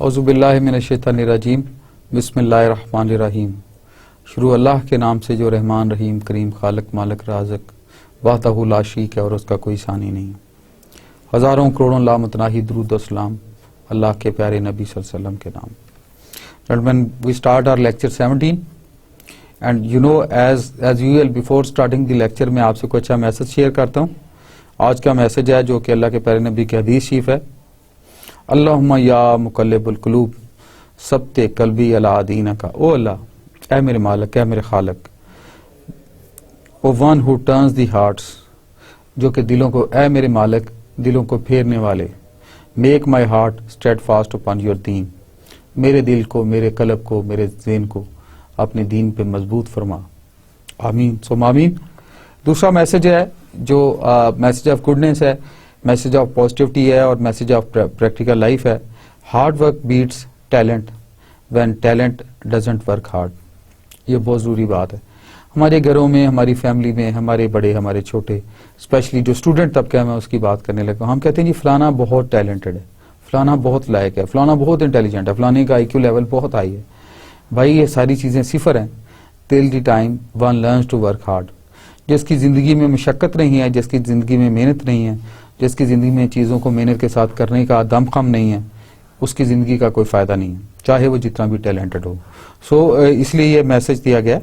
औज़ुबिल्लाहि मिनश्शैतानिर्रजीम बिस्मिल्लाहिर्रहमानिर्रहीम। शुरू अल्लाह के नाम से जो रहमान रहीम करीम खालिक मालिक राज़िक वाहदहु ला शरीक है और उसका कोई सानी नहीं। हज़ारों करोड़ों लामतनाही दुरूद व सलाम अल्लाह के प्यारे नबी सल्लल्लाहु अलैहि वसल्लम के नाम। Gentlemen, we start our lecture 17 and you know as usual before starting the lecture मैं आपसे कुछ अच्छा मैसेज शेयर करता हूँ। आज का मैसेज है जो कि अल्लाह के प्यारे नबी की हदीस शरीफ है। अल्लाहुम्मा या मुक़ल्लिबुल क़ुलूब सब्ते क़ल्बी अला दीनका। ओ अल्लाह, ऐ मेरे मालिक, ऐ मेरे खालिक, O one who turns the hearts, जो कि दिलों को, ऐ मेरे मालिक, दिलों को फेरने वाले, make my heart steadfast upon your दीन, मेरे दिल को, मेरे कल्ब को, मेरे ज़हन को अपने दीन पे मजबूत फरमा। आमीन सुम आमीन। दूसरा मैसेज है जो मैसेज ऑफ गुडनेस है, मैसेज ऑफ पॉजिटिविटी है और मैसेज ऑफ प्रैक्टिकल लाइफ है। Hard work beats talent when talent doesn't work hard. ये बहुत ज़रूरी बात है। हमारे घरों में, हमारी फैमिली में, हमारे बड़े, हमारे छोटे, स्पेशली जो स्टूडेंट तबका है, मैं उसकी बात करने लगा। हम कहते हैं जी फलाना बहुत टैलेंटेड है, फलाना बहुत लायक है, फलाना बहुत इंटेलिजेंट है, फलाने का IQ लेवल बहुत हाई है। भाई ये सारी चीज़ें सिफर हैं till the time one learns to work hard. जिसकी ज़िंदगी में मशक्क़त नहीं है, जिसकी ज़िंदगी में मेहनत नहीं है, जिसकी ज़िंदगी में चीज़ों को मेहनत के साथ करने का दमखम नहीं है, उसकी ज़िंदगी का कोई फ़ायदा नहीं है, चाहे वो जितना भी टैलेंटेड हो। इसलिए ये मैसेज दिया गया,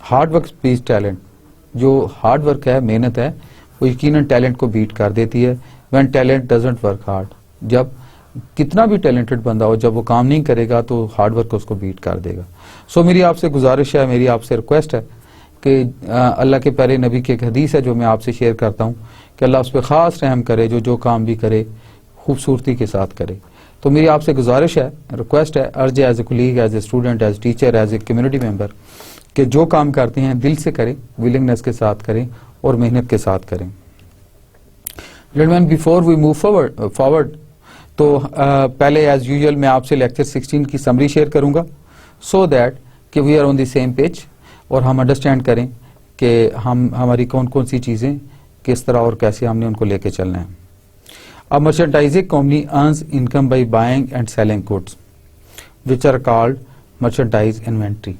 हार्ड वर्क बीट्स टैलेंट। जो हार्ड वर्क है, मेहनत है, वो यकीनन टैलेंट को बीट कर देती है। When talent doesn't work hard, जब कितना भी टैलेंटेड बंदा हो, जब वो काम नहीं करेगा तो हार्ड वर्क उसको बीट कर देगा। मेरी आपसे गुजारिश है, मेरी आपसे रिक्वेस्ट है कि अल्लाह के प्यारे नबी की एक हदीस है जो मैं आपसे शेयर करता हूँ कि अल्लाह उस पर ख़ास रहम करे जो काम भी करे खूबसूरती के साथ करे। तो मेरी आपसे गुजारिश है, रिक्वेस्ट है, अर्ज है, as a colleague, as a student, as teacher, as a community member, कि जो काम करते हैं दिल से करें, विलिंगनेस के साथ करें और मेहनत के साथ करें। Gentleman, before we move forward तो पहले एज यूजुअल मैं आपसे लेक्चर 16 की समरी शेयर करूंगा सो दैट कि we are on the same page और हम अंडरस्टैंड करें कि हमारी कौन कौन सी चीज़ें किस तरह और कैसे हमने उनको लेके चलना है। A merchandising company earns income by buying and selling goods, which are called merchandise inventory.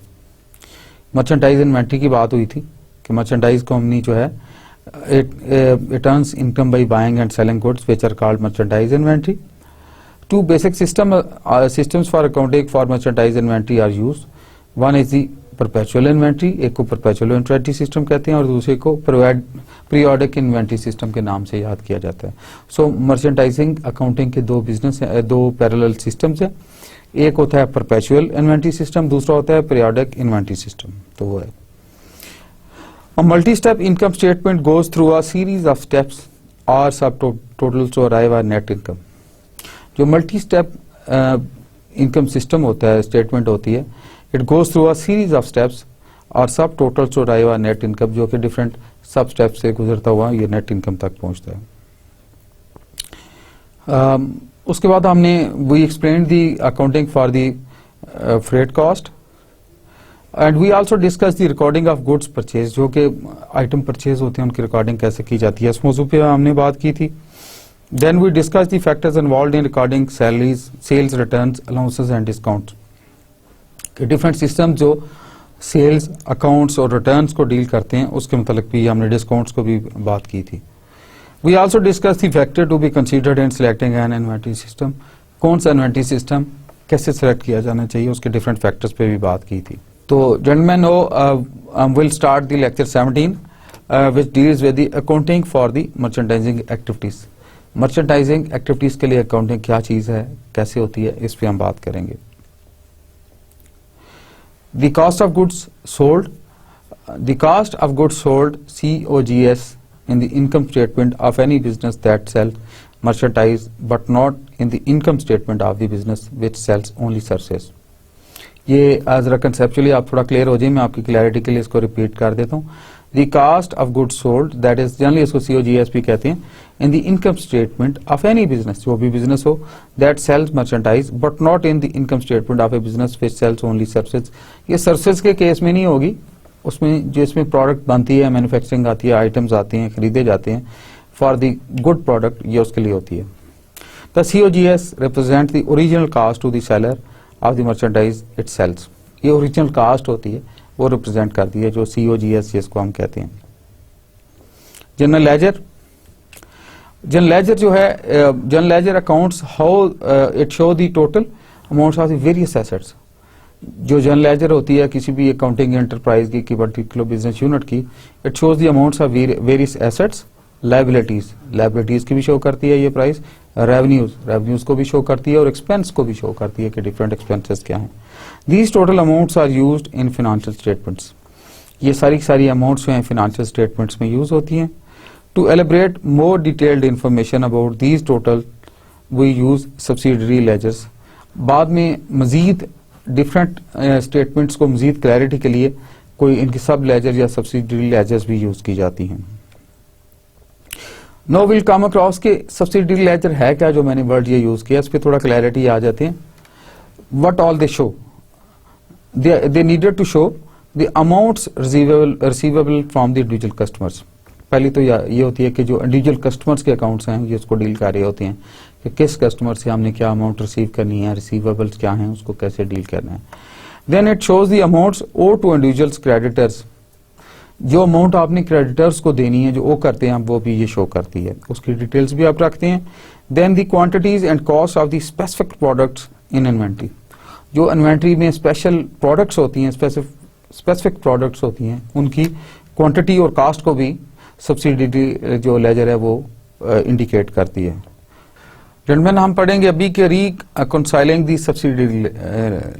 Merchandise inventory की बात हुई थी कि merchandise company जो है it earns income by buying and selling goods, which are called merchandise inventory. Two basic systems for accounting for merchandise inventory are used. One is the perpetual inventory, एक को perpetual inventory system कहते हैं और दूसरे को periodic inventory system के नाम से याद किया जाता है। मर्चेंडाइजिंग अकाउंटिंग के दो बिजनेस दो पैरेलल सिस्टम्स हैं। एक होता है परपेचुअल इन्वेंट्री सिस्टम, दूसरा होता है पीरियोडिक इन्वेंट्री सिस्टम। तो वो है A multi-step income statement goes through a series of steps or subtotals to arrive at net income. जो मल्टी स्टेप इनकम सिस्टम होता है, स्टेटमेंट होती है, it goes through a series of steps और subtotals to arrive at net income, जो कि different सब step से गुजरता हुआ ये नेट इनकम तक पहुंचता है। उसके बाद हमने we explain the accounting for the freight cost and we also discuss the recording of goods purchase, जो कि आइटम परचेज होते हैं उनकी रिकॉर्डिंग कैसे की जाती है, इस मौजू पे हमने बात की थी। Then we discuss the factors involved in recording salaries, sales returns, allowances and discounts के डिफरेंट सिस्टम जो सेल्स, अकाउंट्स और रिटर्न्स को डील करते हैं, उसके मतलब भी हमने डिस्काउंट्स को भी बात की थी। We also discuss the factor to be considered in selecting an inventory system, कौन सा इन्वेंटरी सिस्टम कैसे सिलेक्ट किया जाना चाहिए, उसके डिफरेंट फैक्टर्स पे भी बात की थी। तो gentleman will start the lecture 17 which deals with the accounting for the merchandising activities. Merchandising activities के लिए अकाउंटिंग क्या चीज है, कैसे होती है, इस पे हम बात करेंगे। The cost of goods sold, the cost of goods sold COGS in the income statement of any business that sells merchandise but not in the income statement of the business which sells only services. ये जरा conceptually आप थोड़ा clear हो जाए, मैं आपकी clarity के लिए इसको रिपीट कर देता हूँ। The cost of goods sold, that is generally इसको COGS भी कहते हैं, in the income statement of any business, जो भी बिजनेस हो, that sells merchandise but not in the income statement of a business which sells only services. ये services के case में नहीं होगी, उसमें जो इसमें प्रोडक्ट बनती है, मैन्युफैक्चरिंग आती है, आइटम्स आते हैं, खरीदे जाते हैं फॉर द गुड प्रोडक्ट, ये उसके लिए होती है। The COGS represent the original cost to the seller of the merchandise it sells. ये ओरिजिनल कास्ट होती है, वो रिप्रेजेंट करती है, जो COGS जिसको हम कहते हैं। जनरल लेजर, जनरल लेजर जो है, general ledger accounts how it show the total amounts of the various assets. जो जनरल लेजर होती है किसी भी अकाउंटिंग एंटरप्राइज की पर्टिकुलर बिजनेस यूनिट की, it shows the amounts of various assets, liabilities, liabilities की भी शो करती है ये प्राइस, रेवेन्यूज, रेवेन्यूज को भी शो करती है, और एक्सपेंस को भी शो करती है कि डिफरेंट एक्सपेंसेस क्या हैं। These total amounts are used in financial statements. ये सारी अमाउंट्स जो हैं फाइनेंशियल स्टेटमेंट्स में यूज होती हैं। To elaborate more detailed information about these total we use subsidiary ledgers. बाद में मजीद डिफरेंट स्टेटमेंट्स को मजीद क्लैरिटी के लिए कोई इनकी सब लेजर या सब्सिडरी लेजर्स भी यूज की जाती हैं। नो विल कम अक्रॉस के सब्सिडरी लेजर है क्या, जो मैंने वर्ड ये यूज किया, इस पर थोड़ा क्लैरिटी आ जाते हैं। What all they show, they needed to show the amounts receivable from the individual customers. पहली तो ये होती है कि जो इंडिविजुअल कस्टमर्स के अकाउंट्स हैं ये उसको डील कर रहे होते हैं कि किस कस्टमर से हमने क्या अमाउंट रिसीव करनी है, रिसीवेबल्स क्या हैं, उसको कैसे डील करना है। Then it shows the amounts owe to individuals creditors. जो अमाउंट आपने क्रेडिटर्स को देनी है, जो वो करते हैं, वो भी ये शो करती है, उसकी डिटेल्स भी आप रखते हैं। Then the quantities and cost of the specific products in inventory. जो इन्वेंट्री में स्पेशल प्रोडक्ट्स होती हैं, स्पेसिफिक प्रोडक्ट्स होती हैं, उनकी क्वांटिटी और कास्ट को भी सब्सिडरी जो लेजर है वो इंडिकेट करती है। जेंटलमैन, हम पढ़ेंगे अभी के रिकंसाइलिंग दी सब्सिडरी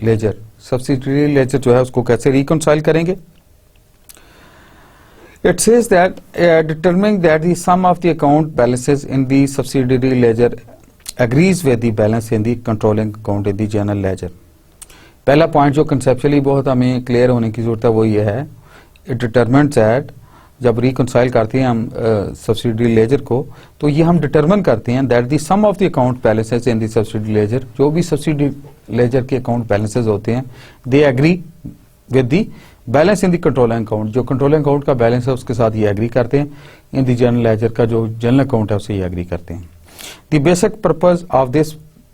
लेजर। सब्सिडरी लेजर जो है उसको कैसे रिकंसाइल करेंगे। It says that determining that the sum of the account balances in the subsidiary ledger agrees with the balance in the controlling account in the general ledger। पहला point जो conceptually बहुत हमें clear होने की जरूरत है वो ये है, इट डिटरमिन्स दैट जब रिकंसाइल करते हैं हम सब्सिडरी लेजर को, तो ये हम डिटरमिन करते हैं that the sum of the account balances in the subsidiary ledger. जो भी सब्सिडरी लेजर के अकाउंट बैलेंसेस होते हैं, they agree with the balance in the controlling account. जो कंट्रोलिंग अकाउंट का बैलेंस है उसके साथ ये एग्री करते हैं। इन द जनरल लेजर का जो जनरल अकाउंट है उससे ये एग्री करते हैं। The basic purpose of this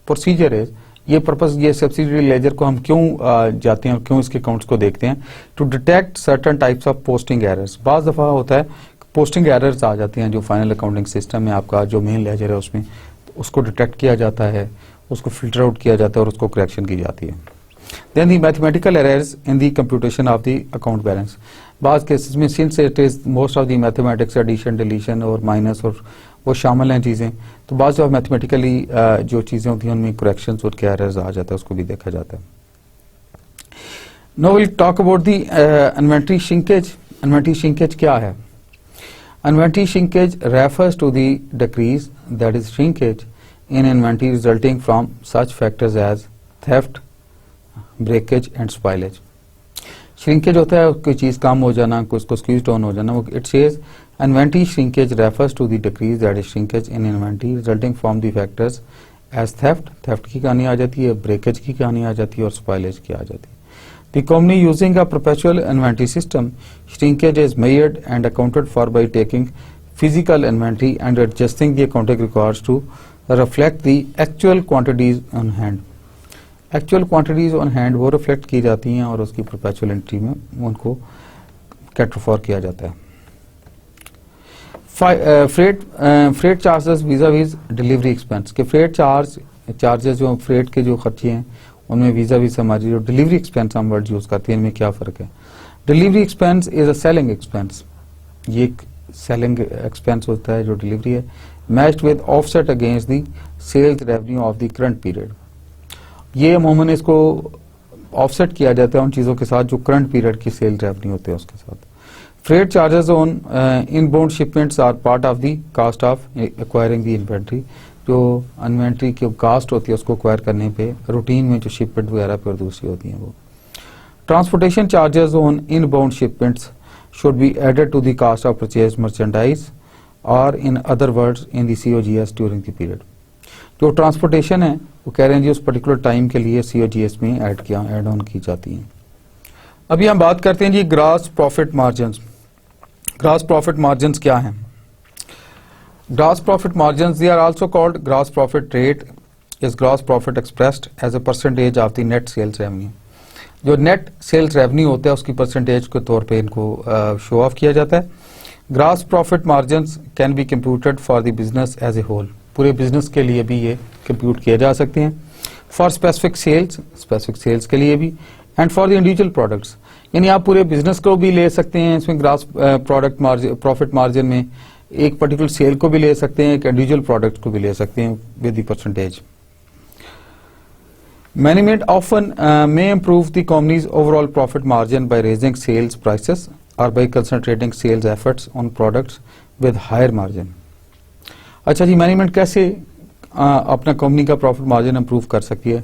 procedure is, ये पर्पज, ये सब्सिडरी लेजर को हम क्यों जाते हैं और क्यों इसके अकाउंट्स को देखते हैं, to detect certain types of posting errors. बाज दफा होता है पोस्टिंग एरर्स आ जाते हैं जो फाइनल अकाउंटिंग सिस्टम में आपका जो मेन लेजर है उसमें, तो उसको डिटेक्ट किया जाता है, उसको फिल्टर आउट किया जाता है और उसको करेक्शन की जाती है। Then the mathematical errors in the computation of the account balance। बाज़ केसेस में since it is most of the mathematics addition, deletion और minus और वो शामिल हैं चीज़ें, तो बाज़ जो मैथमेटिकली जो चीज़ें होती हैं उनमें corrections और क्या errors आ जाता है उसको भी देखा जाता है। Now we'll talk about the inventory shrinkage। Inventory shrinkage क्या है? Inventory shrinkage refers to the decrease, that is shrinkage in inventory resulting from such factors as theft, breakage and spoilage. Shrinkage होता है कोई चीज कम हो जाना, कोई उसको स्क्वीज डाउन हो जाना। It says inventory shrinkage refers to the decrease, that is shrinkage in inventory resulting from the factors as theft, theft की कहानी आ जाती है, ब्रेकेज की कहानी आ जाती है और स्पॉइलेज की आ जाती है। The company using a perpetual inventory system, shrinkage is measured and accounted for by taking physical inventory and adjusting the accounting records to reflect the actual quantities on hand. Actual quantities on hand वो reflect की जाती हैं और उसकी perpetual entry में उनको cater for किया जाता है। Freight charges vis-a-vis delivery expense के फ्रेट चार्जेस जो फ्रेट के जो खर्चे हैं उनमें वीजा वीज हमारी जो डिलीवरी एक्सपेंस हम वर्ड यूज करते हैं इनमें क्या फर्क है। Delivery expense is a selling expense, ये एक सेलिंग एक्सपेंस होता है जो डिलीवरी है, matched with offset against the sales revenue of the current period. ये अमूमन इसको ऑफसेट किया जाता है उन चीज़ों के साथ जो करंट पीरियड की सेल रेवेन्यू होते हैं उसके साथ। Freight charges on inbound shipments are part of the cost of acquiring the inventory. जो इन्वेंट्री की कास्ट होती है उसको एक्वायर करने पे रूटीन में जो शिपमेंट वगैरह प्रोड्यूस होती हैं वो। Transportation charges on inbound shipments should be added to the cost of purchased merchandise, or in other words in the COGS during the period. जो ट्रांसपोर्टेशन है वो कह रहे हैं जी उस पर्टिकुलर टाइम के लिए COGS में ऐड ऑन की जाती है। अभी हम बात करते हैं जी gross profit margins. Gross profit margins क्या हैं? Gross profit margins they are also called gross profit rate is gross profit expressed as a percentage of the net sales revenue. जो नेट सेल्स रेवेन्यू होता है उसकी percentage के तौर पे इनको शो ऑफ किया जाता है। Gross profit margins can be computed for the business as a whole. पूरे बिजनेस के लिए भी ये कंप्यूट किए जा सकते हैं। फॉर स्पेसिफिक सेल्स के लिए भी, and for the individual products, यानी आप पूरे बिजनेस को भी ले सकते हैं इसमें gross product margin profit margin में, एक पर्टिकुलर सेल को भी ले सकते हैं, एक इंडिविजुअल प्रोडक्ट को भी ले सकते हैं with the percentage. Management often may improve the company's overall profit margin by raising sales prices or by concentrating sales efforts on products with higher margin. अच्छा जी, मैनेजमेंट कैसे अपना कंपनी का प्रॉफिट मार्जिन इंप्रूव कर सकती है?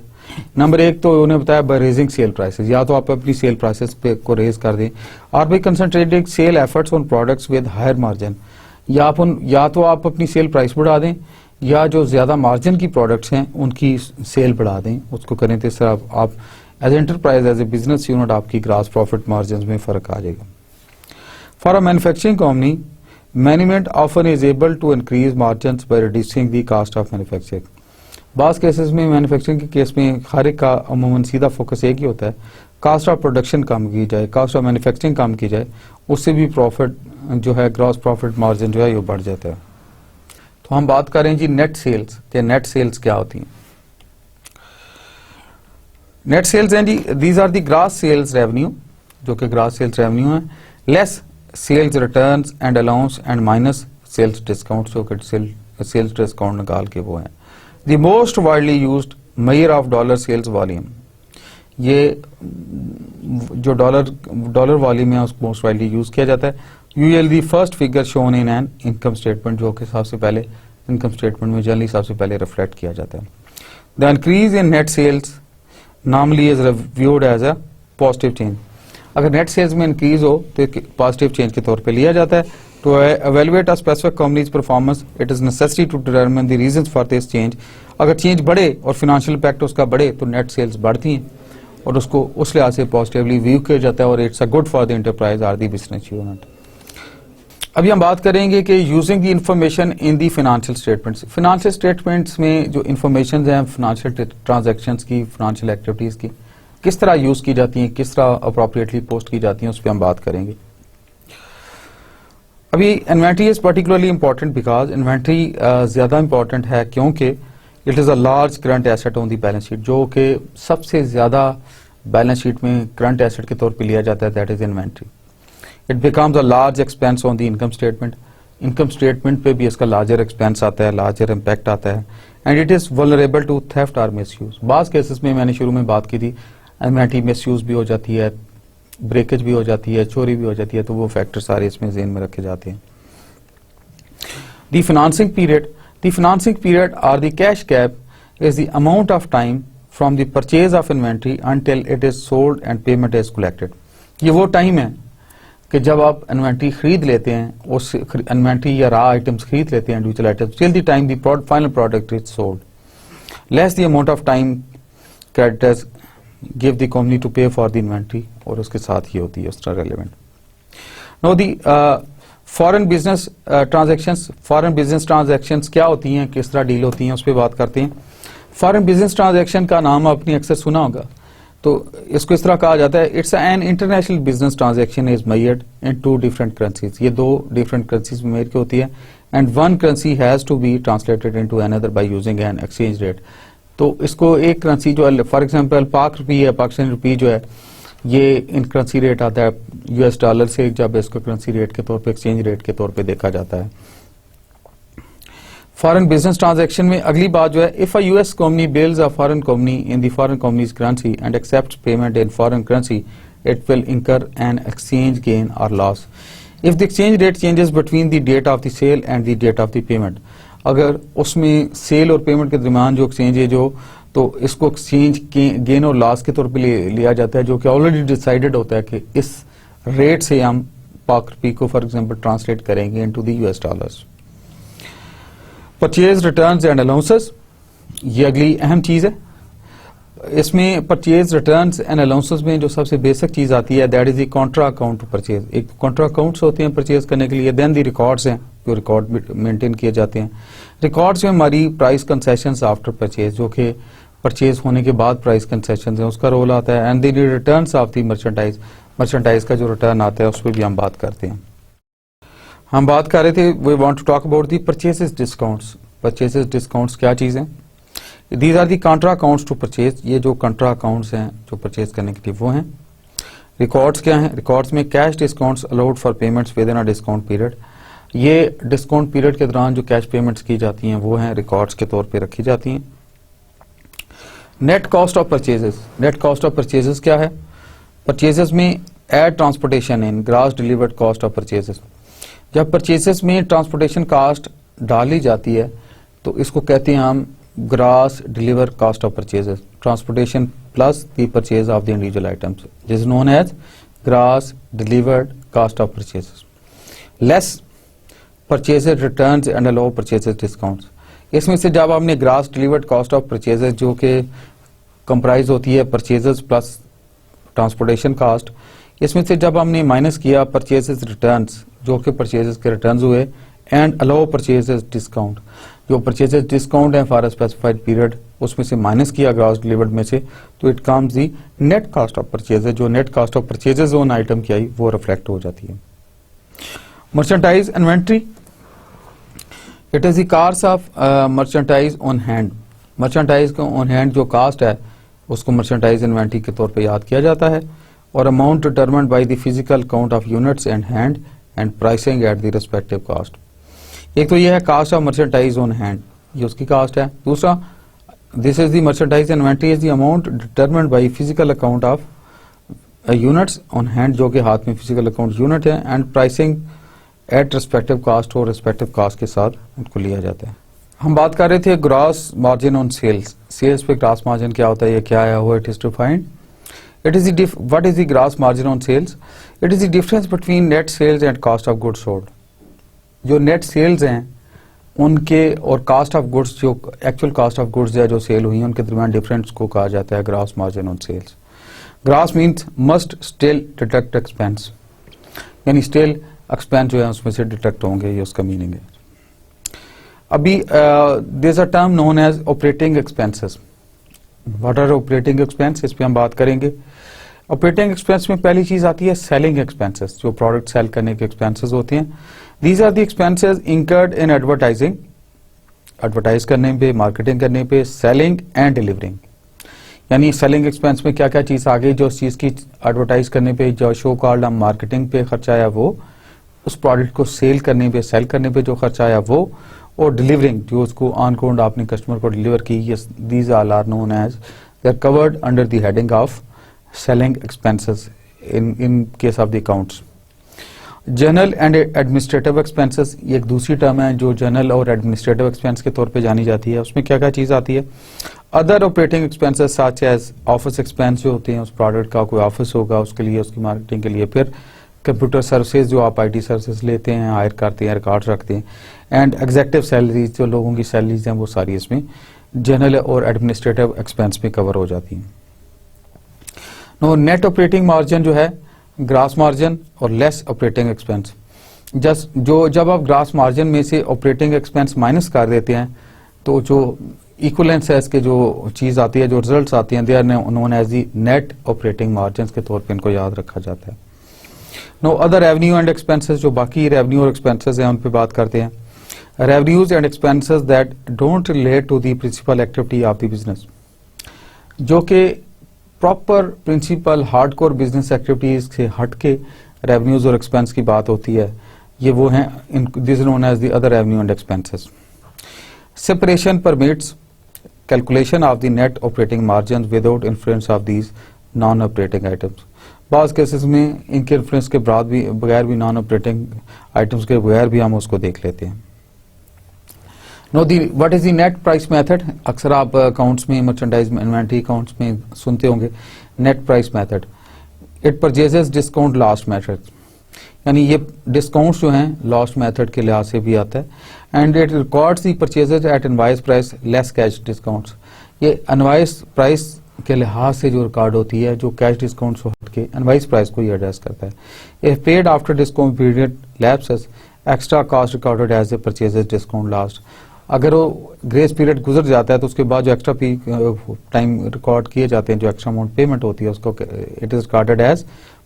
Number एक तो उन्होंने बताया बाय रेजिंग सेल प्राइसेस, या तो आप अपनी सेल प्राइसेस पे को रेज कर दें, और by concentrating sale efforts on products with higher margin, या तो आप अपनी सेल प्राइस बढ़ा दें या जो ज्यादा मार्जिन की प्रोडक्ट्स हैं उनकी सेल बढ़ा दें, उसको करें तो इस तरह आप as enterprise as a business unit आपकी ग्रॉस प्रॉफिट मार्जिन में फर्क आ जाएगा। For a manufacturing company, management often is able to increase margin by reducing the cost of manufacturing. बास केसेस में मैन्युफैक्चरिंग के केस में हर एक का अमूमन सीधा फोकस एक ही होता है, कॉस्ट ऑफ प्रोडक्शन कम की जाए, कॉस्ट ऑफ मैन्युफैक्चरिंग कम की जाए, उससे भी प्रॉफिट जो है ग्रॉस प्रॉफिट मार्जिन जो है ये बढ़ जाता है। तो हम बात करें जी नेट सेल्स कि नेट सेल्स क्या होती हैं। नेट सेल्स हैं जी, these are the gross sales revenue, जो कि ग्रॉस सेल्स रेवेन्यू है, less sales returns and allowance and minus sales discount, जो कि सेल्स डिस्काउंट निकाल के वो है। The most widely used measure of dollar sales volume, ये जो डॉलर वॉल्यूम है उसको मोस्ट वाइडली यूज किया जाता है। Usually first figure shown in an income statement, जो कि सबसे पहले इनकम स्टेटमेंट में जनरली सबसे पहले रिफ्लेक्ट किया जाता है। The increase in net sales normally is reviewed as a positive change. अगर नेट सेल्स में इंक्रीज हो तो एक पॉजिटिव चेंज के तौर पे लिया जाता है। To evaluate a specific company's performance it is necessary to determine the reasons for this change. अगर चेंज बढ़े और फाइनेंशियल इम्पैक्ट उसका बढ़े तो नेट सेल्स बढ़ती हैं और उसको उस लिहाज से पॉजिटिवली व्यू किया जाता है और it's a good for the enterprise or the business unit. अभी हम बात करेंगे कि using the information in the financial statements. Financial statements में जो इंफॉर्मेशन हैं फाइनेंशियल ट्रांजैक्शंस की, फाइनेंशियल एक्टिविटीज की, किस तरह यूज की जाती हैं, किस तरह अप्रोप्रिएटली पोस्ट की जाती हैं, उस पर हम बात करेंगे। अभी inventory is particularly important because inventory ज्यादा इंपॉर्टेंट है क्योंकि it is a large current asset on the balance sheet, जो कि सबसे ज्यादा बैलेंस शीट में करंट एसेट के तौर पर लिया जाता है, that is inventory. It becomes a large expense on the income statement, income statement पे भी इसका लार्जर एक्सपेंस आता है, लार्जर इम्पैक्ट आता है, and it is vulnerable to theft और मिसयूज। बास केसेस में मैंने शुरू में बात की थी, इन्वेंट्री मिसयूज भी हो जाती है, ब्रेकेज भी हो जाती है, चोरी भी हो जाती है, तो वो फैक्टर सारे इसमें ज़हन में रखे जाते हैं। द फाइनेंसिंग पीरियड और the cash gap is the amount of time from the purchase of inventory until it is sold and payment is collected. ये वो टाइम है कि जब आप इन्वेंट्री खरीद लेते हैं, उस इन्वेंट्री या रॉ आइटम्स खरीद लेते हैं, individual items, till the time the final product is sold, less the amount of time creditors give the company to pay for the inventory, और उसके साथ ही होती है उस तरह relevant. Know the foreign business transactions क्या होती हैं, किस तरह डील होती हैं, उस पर बात करते हैं। फॉरेन बिजनेस ट्रांजैक्शन का नाम आपने अक्सर सुना होगा, तो इसको इस तरह कहा जाता है, it's an international business transaction is measured in two different currencies. ये दो डिफरेंट करेंसीज में मेजर की होती है, and one currency has to be translated into another by using an exchange rate. तो इसको एक करेंसी जो है, फॉर एग्जांपल पाक रुपी है, पाकिस्तानी रुपी जो है, ये इन करेंसी रेट आता है यूएस डॉलर से, जब इसको करेंसी रेट के तौर पे, एक्सचेंज रेट के तौर पे देखा जाता है। फॉरेन बिजनेस ट्रांजैक्शन में अगली बात जो है, if a US company bills a foreign company in the foreign company's currency and accepts payment in foreign currency, it will incur an exchange gain और loss if the exchange rate changes between the date of the sale and the date of the payment. अगर उसमें cell और payment के दरमियान जो exchange है जो, तो इसको एक्सचेंज गेन और लॉस के तौर पे लिया जाता है, जो कि ऑलरेडी डिसाइडेड होता है कि इस रेट से हम पाक रुपये को फॉर एग्जांपल ट्रांसलेट करेंगे into the US dollars. Purchase returns and allowances, ये अगली अहम चीज है। इसमें परचेज रिटर्न्स एंड अलाउंसेस में जो सबसे बेसिक चीज आती है that is the contra account to purchase. एक कॉन्ट्रा अकाउंट्स होते हैं परचेज करने के लिए, देन दी रिकॉर्ड्स हैं जो रिकॉर्ड मेंटेन किए जाते हैं। रिकॉर्ड्स में हमारी प्राइस कंसेशंस आफ्टर परचेज, जो कि परचेज होने के बाद प्राइस कंसेशंस है, उसका रोल आता है। And the returns of the merchandise, merchandise का जो रिटर्न आता है उस पर भी हम बात करते हैं। हम बात कर रहे थे we want to talk about the purchases discounts. Purchases discounts क्या चीज है? These are the contra accounts to purchase, ये जो कॉन्ट्रा अकाउंट्स हैं जो परचेज करने के लिए वो हैं। रिकॉर्ड्स क्या हैं? रिकॉर्ड्स में cash discounts allowed for payments with in a discount period, ये डिस्काउंट पीरियड के दौरान जो कैश पेमेंट्स की जाती हैं वो हैं रिकॉर्ड्स के तौर पे रखी जाती हैं। Net cost of purchases, net cost of purchases क्या है? परचेजेस में add transportation in gross delivered cost of purchases, जब परचेजेस में ट्रांसपोर्टेशन कॉस्ट डाली जाती है तो इसको कहते हैं हम gross deliver cost of purchases, transportation plus the purchase of the individual items is known as gross delivered cost of purchases, less purchases returns and allow purchases discounts. इसमें से जब आपने gross delivered cost of purchases जो कि comprise होती है purchases plus transportation cost, इसमें से जब हमने माइनस किया परचेजेस रिटर्न्स जो कि परचेजेस के रिटर्न्स हुए, एंड अलाउ परचेजेस डिस्काउंट, जो परचेजेस डिस्काउंट है फॉर अ स्पेसिफाइड पीरियड, उसमें से माइनस किया ग्रॉस डिलीवर्ड में से, तो it comes the net cost of purchases, जो net cost of purchases on item की आई वो रिफ्लेक्ट हो जाती है। Merchandise inventory, it is the cost of merchandise on hand. Merchandise का ऑन हैंड जो कास्ट है उसको मर्चेंटाइज इन्वेंट्री के तौर पे याद किया जाता है, और amount determined by the physical count of units and hand and pricing at the respective cost. एक तो ये है cost of merchandise on hand, ये उसकी कास्ट है। दूसरा, this is the merchandise inventory is the amount determined by physical account of units on hand, जो कि हाथ में फिजिकल अकाउंट यूनिट है, and pricing at respective cost, और रिस्पेक्टिव कॉस्ट के साथ उनको लिया जाता है। हम बात कर रहे थे gross margin on sales. Sales पे ग्रॉस मार्जिन क्या होता है, ये क्या है, वो it is defined. It is what is the gross margin on sales? It is the difference between net sales and cost of goods sold. जो net sales हैं उनके और कॉस्ट ऑफ गुड्स, जो एक्चुअल कॉस्ट ऑफ गुड्स है जो cell हुई है, उनके दरमियान डिफरेंस को कहा जाता है gross margin on sales. Gross means must still deduct expense, यानी स्टिल एक्सपेंस जो है उसमें से डिडक्ट होंगे, ये उसका मीनिंग है। अभी there is a term known as operating expenses. What are operating expense, इस पे हम बात करेंगे। ऑपरेटिंग एक्सपेंस में पहली चीज आती है सेलिंग एक्सपेंसेस, जो प्रोडक्ट सेल करने के एक्सपेंसेस होते हैं। These are the expenses incurred in advertising, advertise करने पे, मार्केटिंग करने पे, सेलिंग एंड डिलीवरिंग। यानी सेलिंग एक्सपेंस में क्या क्या चीज आ गई, जो चीज की एडवर्टाइज करने पे, जो शो कॉल्ड हम मार्केटिंग पे खर्चा आया वो, उस प्रोडक्ट को सेल करने पे, सेल करने पे जो खर्चा आया वो, और डिलीवरिंग जो उसको ऑन कोड आपने कस्टमर को डिलीवर की, these all are known as they are covered under the heading of selling expenses in case of the accounts. General and administrative expenses, ये एक दूसरी टर्म है जो जनरल और एडमिनिस्ट्रेटिव एक्सपेंस के तौर पे जानी जाती है। उसमें क्या क्या चीज आती है? Other operating expenses such as office expense जो होते हैं, उस प्रोडक्ट का कोई ऑफिस होगा उसके लिए, उसकी मार्केटिंग के लिए। फिर कंप्यूटर सर्विसेज जो आप IT सर्विसेज लेते हैं, हायर करते हैं, रिकॉर्ड रखते हैं, एंड एग्जेक्टिव सैलरीज जो लोगों की सैलरीज हैं, वो सारी इसमें जनरल और एडमिनिस्ट्रेटिव एक्सपेंस में कवर हो जाती हैं। नो नेट ऑपरेटिंग मार्जिन जो है ग्रॉस मार्जिन और लेस ऑपरेटिंग एक्सपेंस, जब आप ग्रॉस मार्जिन में से ऑपरेटिंग एक्सपेंस माइनस कर देते हैं तो जो इक्वलेंस है इसके जो चीज आती है, जो रिजल्ट्स आती हैं, they are known as the net operating margin के तौर पे इनको याद रखा जाता है। No other revenue and expenses, जो बाकी रेवेन्यू और एक्सपेंसेस हैं उन पे बात करते हैं। Revenues and expenses that don't relate to the principal activity of the business, जो कि proper principal hardcore business activities से हट के रेवेन्यूज और एक्सपेंस की बात होती है, ये वो हैं, this known as the other revenue and expenses. Separation permits calculation of the net operating margin without influence of these non operating items. बाज केसेस में इनके इन्फ्लुएंस के बाद भी, बगैर भी, नॉन ऑपरेटिंग आइटम्स के बगैर भी हम उसको देख लेते हैं। Know the what is the net price method. अक्सर आप अकाउंट्स में, मर्चेंडाइज इन्वेंटरी अकाउंट्स में सुनते होंगे net price method. It purchases discount last method, यानी ये डिस्काउंट्स जो हैं लास्ट मेथड के लिहाज से भी आता है। And it records the purchases at invoice price less cash discounts. ये इनवाइस प्राइस के लिहाज से जो रिकॉर्ड होती है, जो कैश डिस्काउंट से हट के इनवाइस प्राइस को ही एड्रेस करता है। If paid after discount period lapses extra cost recorded as a purchases discount lost. अगर वो ग्रेस पीरियड गुजर जाता है तो उसके बाद जो एक्स्ट्रा टाइम रिकॉर्ड किए जाते हैं, जो एक्स्ट्रा अमाउंट पेमेंट होती है, उसको it is recorded as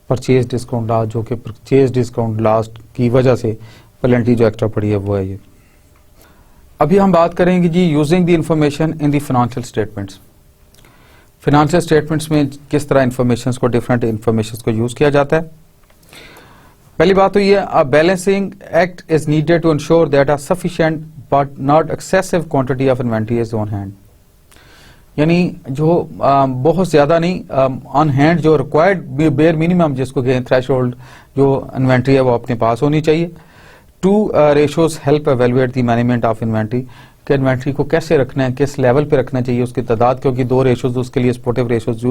purchase discount lost, जो कि परचेज डिस्काउंट लास्ट की वजह से पेनल्टी जो एक्स्ट्रा पड़ी है वो है ये। अभी हम बात करेंगे जी using the information in the financial statements. Financial statements में किस तरह इंफॉर्मेशन को, डिफरेंट इंफॉर्मेशन को यूज किया जाता है। पहली बात तो ये, a balancing act is needed to ensure that a sufficient but not excessive quantity of inventory is on hand. यानी जो बहुत ज्यादा नहीं, ऑन हैंड जो रिक्वायर्ड बेयर मिनिमम जिसको कहें थ्रेशोल्ड, जो इन्वेंटरी है वो अपने पास होनी चाहिए। Two ratios help evaluate the management of inventory, कि इन्वेंटरी को कैसे रखना है, किस लेवल पे रखना चाहिए, उसकी तादाद, क्योंकि दो रेशोज उसके लिए सपोर्टिव रेशोज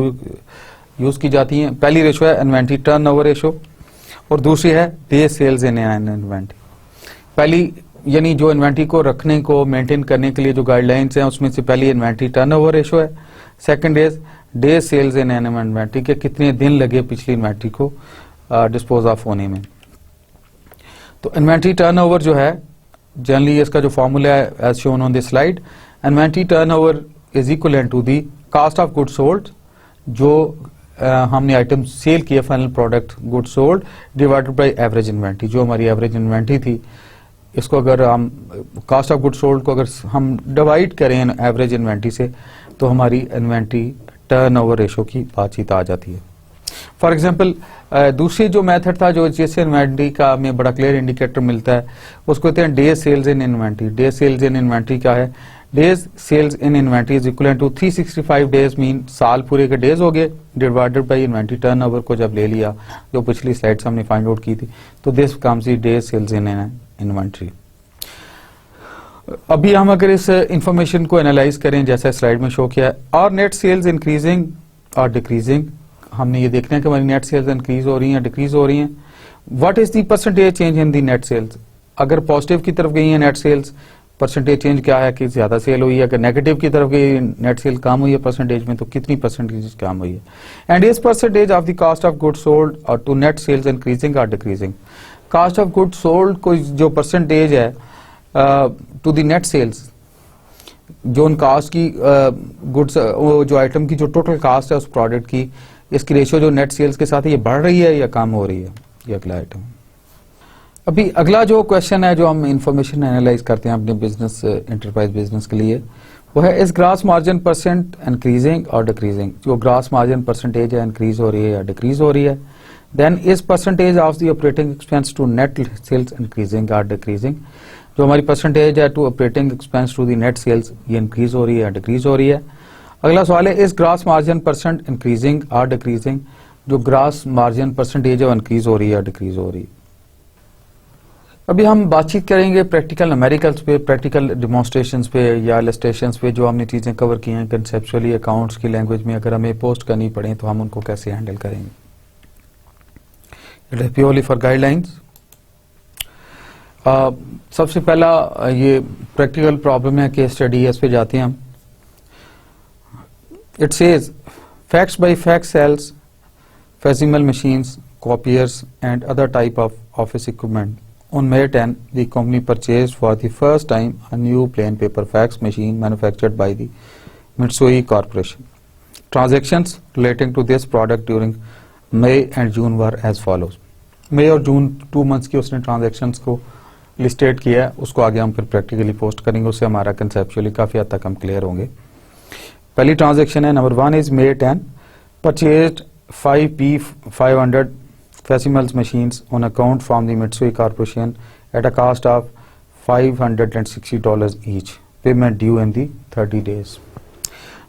यूज की जाती हैं। पहली रेशो है इन्वेंटरी टर्नओवर रेशो और दूसरी है डे सेल्स इन इन्वेंटरी। पहली यानी जो इन्वेंटरी को रखने को मेंटेन करने के लिए जो गाइडलाइंस हैं उसमें से पहली इन्वेंटरी टर्नओवर रेशो है, second is day sales in inventory, के कितने दिन लगे पिछली इन्वेंटरी को डिस्पोज ऑफ होने में। तो इन्वेंटरी टर्नओवर जो है जनरली इसका जो फॉर्मूला है as shown on this slide, inventory turnover is equivalent to the cost of goods sold, जो हमने आइटम सेल किया final product goods sold, divided by average inventory. जो हमारी एवरेज इन्वेंटरी थी, इसको अगर हम कॉस्ट ऑफ गुड सोल्ड को अगर हम डिवाइड करें एवरेज इन्वेंटरी से, तो हमारी इन्वेंटरी टर्नओवर रेशो की बातचीत आ जाती है। फॉर एग्जांपल दूसरी जो मेथड था, जो जैसे इन्वेंटरी का हमें बड़ा क्लियर इंडिकेटर मिलता है, उसको कहते हैं day sales in inventory. Day sales in inventory क्या है? Days sales in inventory is equal to 365 days, mean साल पूरे के डेज हो गए, डिवाइडेड बाई इन्वेंटरी टर्नओवर को जब ले लिया, जो पिछली स्लाइड हमने फाइंड आउट की थी, तो this comes the day sales in inventory. अभी हम अगर इस इंफॉर्मेशन को एनालाइज करें जैसा स्लाइड में शो किया है, और नेट सेल्स इंक्रीजिंग और डिक्रीजिंग, हमने ये देखना है कि हमारी नेट सेल्स इंक्रीज हो रही हैं, डिक्रीज हो रही हैं। What is the percentage change in the net sales? अगर पॉजिटिव की तरफ गई है नेट सेल्स, परसेंटेज चेंज क्या है कि ज्यादा सेल हुई है। अगर नेगेटिव की तरफ गई नेट सेल कम हुई है परसेंटेज में, तो कितनी परसेंटेज कम हुई है। And is percentage of the cost of goods sold और टू नेट सेल्स इंक्रीजिंग और decreasing. Cost of goods sold को जो परसेंटेज है टू द नेट सेल्स, जो उन कास्ट की गुड्स जो आइटम की जो टोटल कास्ट है उस प्रोडक्ट की, इसकी रेशियो जो नेट सेल्स के साथ है, ये बढ़ रही है या कम हो रही है? ये अगला आइटम। अभी अगला जो क्वेश्चन है जो हम इंफॉर्मेशन एनालाइज करते हैं अपने बिजनेस एंटरप्राइज बिजनेस के लिए, वो है इस ग्रॉस मार्जिन परसेंट इंक्रीजिंग और डिक्रीजिंग। जो ग्रॉस मार्जिन परसेंटेज है इंक्रीज हो रही है या डिक्रीज हो रही है। Then is percentage of the operating expense to net sales increasing और डिक्रीजिंग। जो हमारी परसेंटेज है to operating expense to the net sales, ये इंक्रीज हो रही है या डिक्रीज हो रही है। अगला सवाल है इस ग्रॉस मार्जिन परसेंट इंक्रीजिंग और डिक्रीजिंग। जो ग्रॉस मार्जिन परसेंटेज है वो इंक्रीज हो रही है या डिक्रीज हो रही है। अभी हम बातचीत करेंगे प्रैक्टिकल न्यूमेरिकल्स पे, प्रैक्टिकल डिमॉन्स्ट्रेशंस पे या इलस्ट्रेशंस पे, जो हमने चीजें कवर की हैं कंसेप्चुअली अकाउंट्स की लैंग्वेज में अगर हमें पोस्ट करनी पड़े तो हम उनको कैसे हैंडल करेंगे। It is purely for guidelines. सबसे पहला ये प्रैक्टिकल प्रॉब्लम है, केस स्टडी है, इस पे जाते हैं हम। It says fax by fax sales facsimile machines, copiers and other type of office equipment. On May 10, the company purchased for the first time a new plain paper fax machine manufactured by the Mitsui Corporation. Transactions relating to this product during May and June were as follows. May और June 2 months की उसने transactions को listed किया है, उसको आगे हम फिर प्रैक्टिकली पोस्ट करेंगे, उससे हमारा कंसेप्चुअली काफी हद तक हम क्लियर होंगे। पहली ट्रांजेक्शन है number 1 is May 10 purchased 5 P500 Facsimil's machines on account from the Mitsui Corporation at a cost of $560 each. Payment due in the 30 days.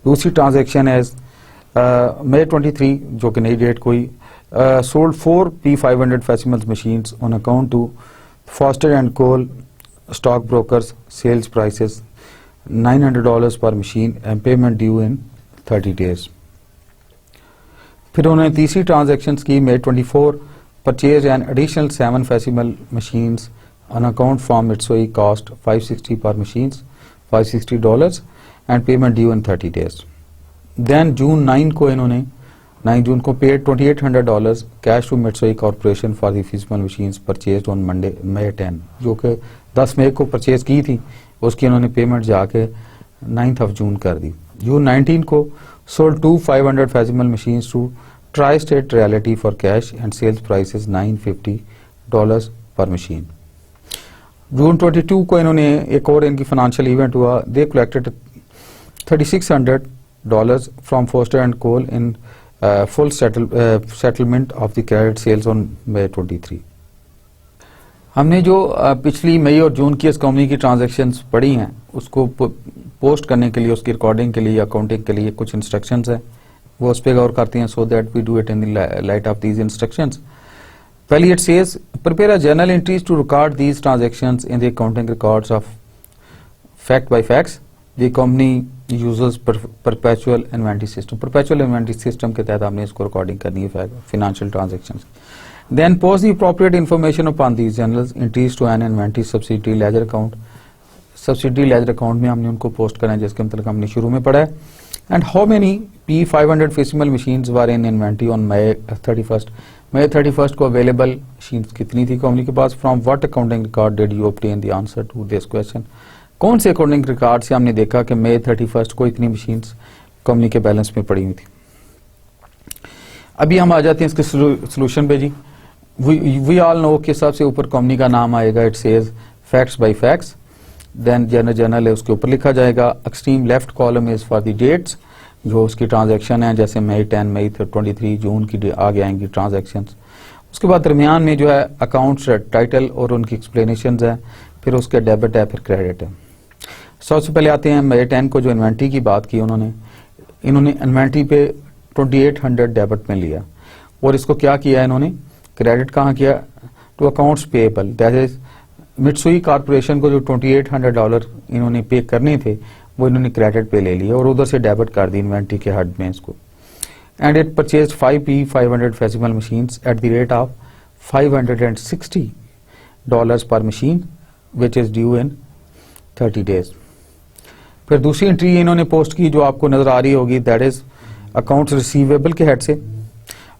दूसरी ट्रांजेक्शन है May 23 जो कि नई डेट को ही sold 4 P500 Facsimil's machines on account to Foster and Cole stock brokers, sales prices $900 per machine and payment due in 30 days. फिर उन्होंने तीसरी transaction की May 24 purchase an additional 7 Fesimal machines on account from Mitsui cost $560 per machines, $560 and payment due in 30 days. Then June 9 को इन्होंने 9 जून को paid $2,800 cash to Mitsui Corporation for the Fesimal machines purchased on Monday May 10, जो कि 10 मई को purchase की थी, उसकी इन्होंने पेमेंट जाके 9th of June कर दी. June 19 को sold 2 500 Fesimal machines to Tri-State Realty for cash and sales price is $950 per machine. June 22 को इन्होंने एक और इनकी फाइनेंशियल इवेंट हुआ. They collected $3,600 from Foster and Cole in full settlement of the credit sales on May 23. हमने जो पिछली मई और जून की इस कंपनी की ट्रांजैक्शंस पढ़ी हैं उसको पोस्ट करने के लिए, उसकी रिकॉर्डिंग के लिए, अकाउंटिंग के लिए कुछ इंस्ट्रक्शंस हैं, वो उस पर गौर करते हैं. So that we do it in the light of these instructions. पहली it says prepare a journal entries to record these transactions in the accounting records of fact by facts. The company users perpetual inventory system. Perpetual inventory system के तहत हमने इसको recording करनी है financial transactions. Then post the appropriate information upon these journals entries to an inventory subsidiary ledger account. Subsidiary ledger account में हमने उनको post करना है जिसके मतलब हमने शुरू में पढ़ा है. And how many P500 Fesimal machines were in inventory on May 31st? May 31st को available machines कितनी थी कंपनी के पास? From what accounting record did you obtain the answer to this question? कौन से अकाउंटिंग रिकॉर्ड से हमने देखा कि May 31st को इतनी मशीन्स कंपनी के बैलेंस में पड़ी हुई थी. अभी हम आ जाते हैं इसके सोल्यूशन पे जी. We all know कि सबसे ऊपर कंपनी का नाम आएगा. It says facts by facts. Then journal है उसके ऊपर लिखा जाएगा. Extreme left column is for the dates, जो उसकी ट्रांजैक्शन है, जैसे मई 10, मई 23, जून की आगे आएंगी ट्रांजैक्शन. उसके बाद दरमियान में जो है अकाउंट्स टाइटल और उनकी एक्सप्लेनेशन है. फिर उसके डेबिट है, फिर क्रेडिट है. सबसे पहले आते हैं मई 10 को जो इन्वेंट्री की बात की इन्होंने इन्वेंट्री पे 2800 डेबिट में लिया और इसको क्या किया इन्होंने क्रेडिट कहाँ किया to accounts payable. That is Mitsui corporation को जो $2800 इन्होंने पे करने थे वो इन्होंने क्रेडिट पे ले लिया और उधर से डेबिट कर दी इन्वेंट्री के हेड में इसको. And it purchase 5 Fesimal machines eight the rate of $560 पर machine which is due in 30 days. फिर दूसरी एंट्री इन्होंने पोस्ट की जो आपको नजर आ रही होगी. दैट इज अकाउंट्स रिसीवेबल के हेड से.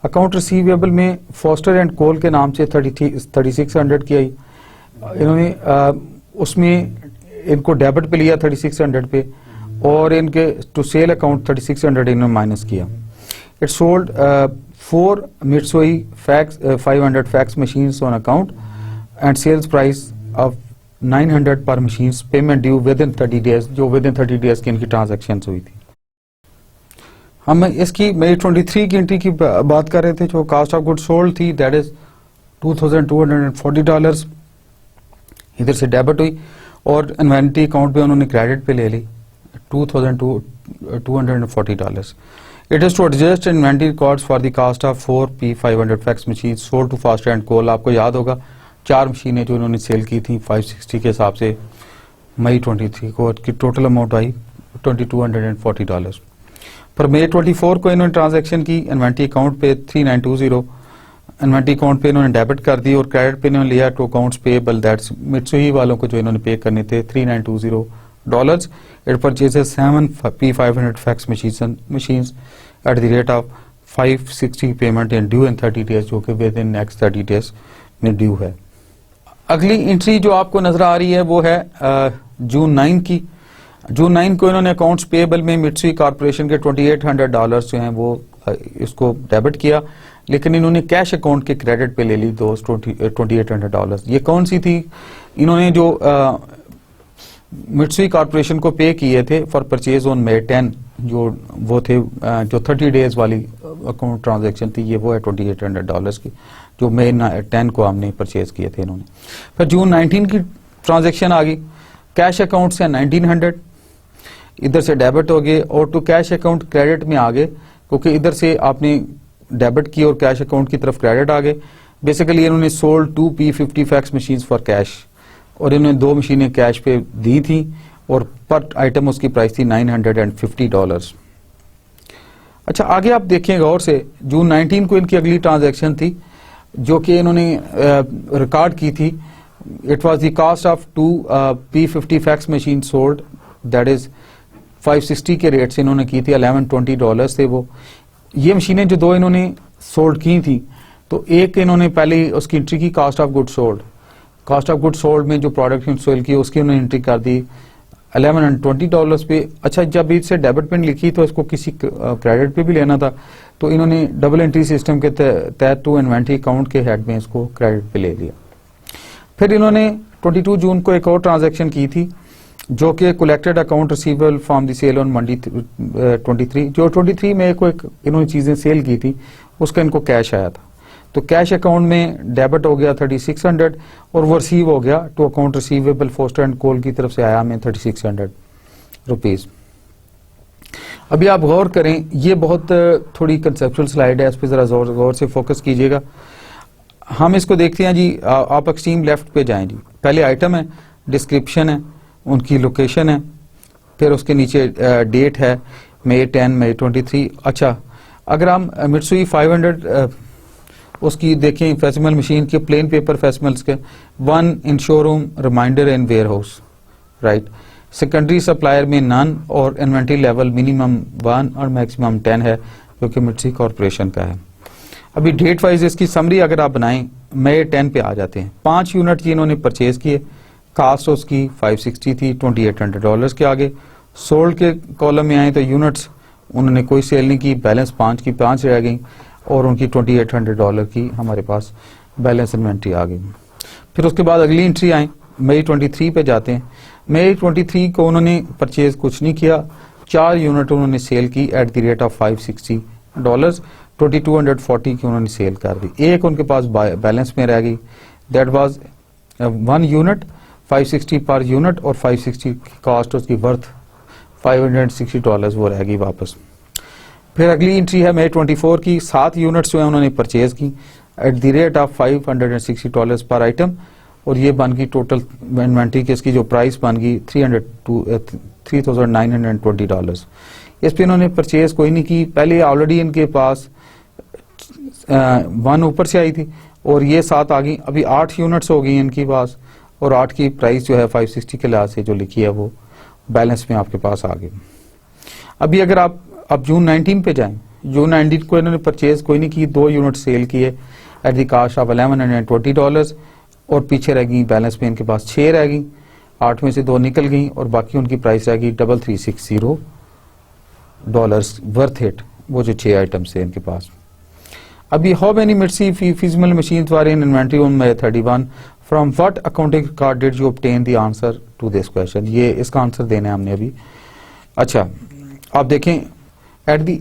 अकाउंट रिसीवेबल में फोस्टर एंड कोल के नाम से 3600 की आई. इन्होंने उसमें इनको डेबिट पे लिया 3600 पे और इनके टू सेल अकाउंट 3600 इन्होंने माइनस किया. It sold 4 Mitsui 500 fax machines on account and sales price of 900 per machines. Payment due within 30 days, जो विद इन 30 days की इनकी ट्रांजेक्शन हुई थी. हम इसकी मई 23 की एंट्री की बात कर रहे थे जो कास्ट ऑफ गुड सोल्ड थी. That is $2,240. इधर से डेबिट हुई और इन्वेंट्री अकाउंट पे उन्होंने क्रेडिट पे ले ली $2,240. It is to adjust inventory records for the cost of 4 P500 fax machine sold to Foster and Cole. आपको याद होगा 4 मशीनें जो उन्होंने सेल की थी 560 के हिसाब से मई 23 को की टोटल अमाउंट आई $2,240. पर मई 24 को इन्होंने ट्रांजैक्शन की इन्वेंट्री अकाउंट पे 3920 इन्वेंट्री अकाउंट पे इन्होंने डेबिट कर दी और क्रेडिट पे इन्होंने लिया to accounts payable. That's Mitsui वालों को जो इन्होंने पे करने थे $3920. It purchases 7 P500 fax machines at the rate of 560 payment in due in 30 days, जो कि विद इन नेक्स्ट 30 days में ड्यू है. अगली एंट्री जो आपको नजर आ रही है वो है जून 9 की. जून 9 को इन्होंने अकाउंट्स पेएबल में मित्सुई कॉर्पोरेशन के $2800 जो हैं वो इसको डेबिट किया, लेकिन इन्होंने कैश अकाउंट के क्रेडिट पे ले ली दोस्त $2800. ये कौन सी थी? इन्होंने जो मित्सुई कॉर्पोरेशन को पे किए थे फॉर परचेज ऑन May 10, जो वो थे जो 30 days वाली अकाउंट ट्रांजैक्शन थी, ये वो है $2800 की जो May 10 को हमने परचेज किए थे इन्होंने. फिर जून 19 की ट्रांजैक्शन आ गई. कैश अकाउंट से 1900 इधर से डेबिट हो गए और टू कैश अकाउंट क्रेडिट में आ गए, क्योंकि इधर से आपने डेबिट की और कैश अकाउंट की तरफ क्रेडिट आ गए. बेसिकली इन्होंने sold 2 P50 fax machines for cash और इन्होंने 2 मशीनें कैश पे दी थी और पर आइटम उसकी प्राइस थी $950। अच्छा, आगे आप देखें गौर से, जून 19 को इनकी अगली ट्रांजैक्शन थी जो कि इन्होंने रिकॉर्ड की थी। It was the cost of 2 P50 fax machine sold, that is 560 के रेट से इन्होंने की थी, $1120 थे वो। ये मशीनें जो 2 इन्होंने सोल्ड की थी, तो एक इन्होंने पहले उसकी एंट्री की cost of good sold. Cost of good sold में जो प्रोडक्ट सेल की उसकी उन्होंने एंट्री कर दी $1120 पे। अच्छा, जब इससे डेबिट पिन लिखी तो इसको किसी क्रेडिट पे भी लेना था, तो इन्होंने डबल एंट्री सिस्टम के तहत टू इन्वेंट्री अकाउंट के हेड में इसको क्रेडिट पे ले लिया। फिर इन्होंने 22 जून को एक और ट्रांजैक्शन की थी जो कि collected account receivable from the sale on Monday 23। जो 23 में इन्होंने चीजें सेल की थी उसका इनको कैश आया था, तो कैश अकाउंट में डेबिट हो गया 3600 और वो रिसीव हो गया to account receivable Foster and Cole की तरफ से आया हमें 3600 रुपीज। अभी आप गौर करें, ये बहुत थोड़ी कंसेप्चुअल स्लाइड है, इस पर जरा गौर से फोकस कीजिएगा। हम इसको देखते हैं जी, आप एक्सट्रीम लेफ्ट पे जाएं जी। पहले आइटम है, डिस्क्रिप्शन है, उनकी लोकेशन है, फिर उसके नीचे डेट है May 10, May 23। अच्छा, अगर हम मित्सुई 500 उसकी देखें, फेसिमल मशीन के प्लेन पेपर फेसिमल्स के 1 in showroom, remainder in warehouse, right. Secondary supplier में नन और इन्वेंट्री लेवल मिनिमम 1 और मैक्सिमम 10 है जो कि मित्सुई कॉर्पोरेशन का है। अभी डेट वाइज इसकी समरी अगर आप बनाएं, May 10 पे आ जाते हैं। 5 यूनिट इन्होंने परचेज किए, कास्ट उसकी 560 थी, $2800 के आगे। सोल्ड के कॉलम में आए तो यूनिट्स उन्होंने कोई सेल नहीं की, बैलेंस 5 की 5 रह गई और उनकी $2800 की हमारे पास बैलेंस इन्वेंट्री आ गई। फिर उसके बाद अगली एंट्री आई, May 23 पे जाते हैं। May 23 को उन्होंने परचेज कुछ नहीं किया, 4 यूनिट उन्होंने सेल की एट द रेट ऑफ $560, 2240 की उन्होंने सेल कर दी। एक उनके पास बैलेंस में रह गई, that was 1 unit, 560 per unit और 560 की कॉस्ट उसकी वर्थ $560 वो रह गई वापस। फिर अगली एंट्री है May 24 की, 7 यूनिट्स जो है उन्होंने परचेज की एट द रेट ऑफ $560 पर आइटम और ये बन गई टोटल इन्वेंट्री की, इसकी जो प्राइस बन गई $3,920। इस पे इन्होंने परचेज कोई नहीं की, पहले ऑलरेडी इनके पास 1 ऊपर से आई थी और ये 7 आ गई। अभी 8 यूनिट्स हो गई इनके पास और 8 की प्राइस जो है 560 के लिहाज से जो लिखी है वो बैलेंस में आपके पास आ गई। अभी अगर आप जून 19 पे जाएं, जून 19 को इन्होंने परचेज कोई नहीं की, 2 यूनिट सेल किए एट द कॉस्ट ऑफ $1120 और पीछे रह गई बैलेंस में इनके पास 6 रह गई, 8 में से 2 निकल गई और बाकी उनकी प्राइस रह गई $3360 वर्थ इट, वो जो 6 आइटम्स थे इनके पास। अभी how many Mitsui facsimile machines were in inventory on May 31, from what accounting record did you obtain the answer to this question. ये इसका आंसर देना है हमने अभी। अच्छा, आप देखें एट दी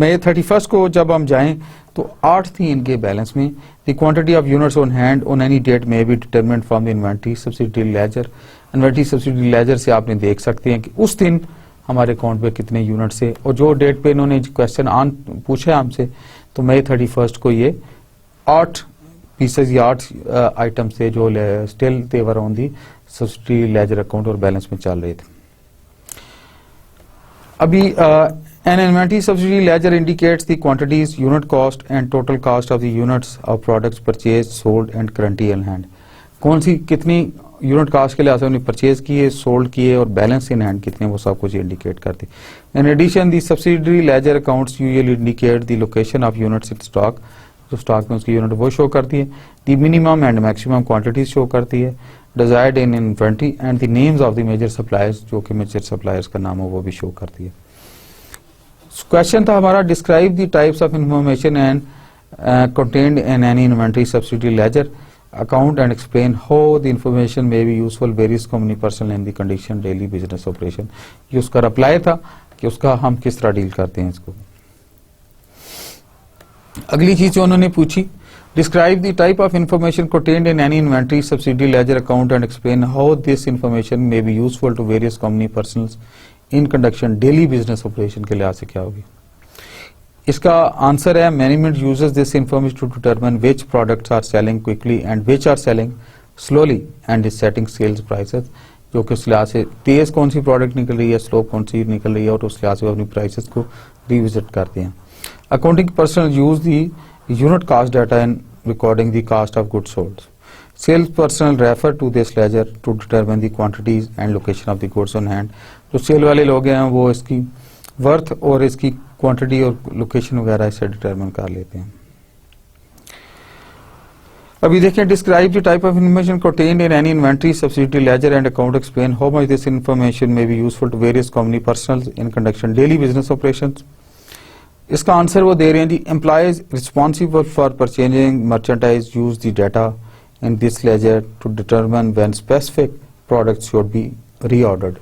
May 31 को जब हम जाएं तो 8 थी इनके बैलेंस में। The quantity of units on hand on any date may be determined from the inventory subsidy ledger. Inventory subsidy ledger से आपने देख सकते हैं कि उस दिन हमारे अकाउंट पे कितने यूनिट से, और जो डेट पे इन्होंने क्वेश्चन पूछा हमसे तो May 31 को ये 8 पीसेज या 8 आइटम से जो still there on the subsidy ledger account और बैलेंस में चल रहे थे। अभी an inventory subsidy ledger indicates the quantities, unit cost and total cost of the units of products purchased, sold and currently in hand। कौन सी कितनी unit cast के लिए उन्होंने परचेज किए, सोल्ड किए और बैलेंस इन हैंड कितने, वो सब कुछ इंडिकेट करती। In addition the subsidiary ledger accounts usually indicate the location of units in stock, जो स्टॉक में उसकी यूनिट वो शो करती है। The minimum and maximum quantities show करती है। Desired in inventory and the names of the major suppliers, जो कि मेजर सप्लायर्स का नाम हो वो भी शो करती है। क्वेश्चन था हमारा, describe the types of information and contained in any inventory subsidy ledger account and explain how the information may be useful various company personal in the condition daily business operation. ये उसका reply था कि उसका हम किस तरह deal करते हैं इसको। अगली चीज जो उन्होंने पूछी, describe the type of information contained in any inventory subsidy ledger account and explain how this information may be useful to various company personnels in conduction daily business operation के लिहाज से क्या होगी। इसका आंसर है management uses this information to determine which products are selling quickly and which are selling slowly and is setting sales prices, जो कि उस लिहाज से तेज कौन सी प्रोडक्ट निकल रही है, स्लो कौन सी निकल रही है, और उस लिहाज से अपनी प्राइसेस को रिविजिट करते हैं. Accounting personnel use the unit cost data in recording the cost of goods sold. Sales personnel refer to this ledger to determine the quantities and location of the goods on hand. जो cell वाले लोग हैं वो इसकी worth और इसकी quantity और location वगैरह इसे डिटरमिन कर लेते हैं. अभी देखें, describe the type of information contained in any inventory, subsidiary ledger and account. Explain how much this information may be useful to various company personnel in conducting daily business operations. इसका answer वो दे रहे हैं जी. Employees responsible for purchasing merchandise use the data in this ledger to determine when specific product should be reordered.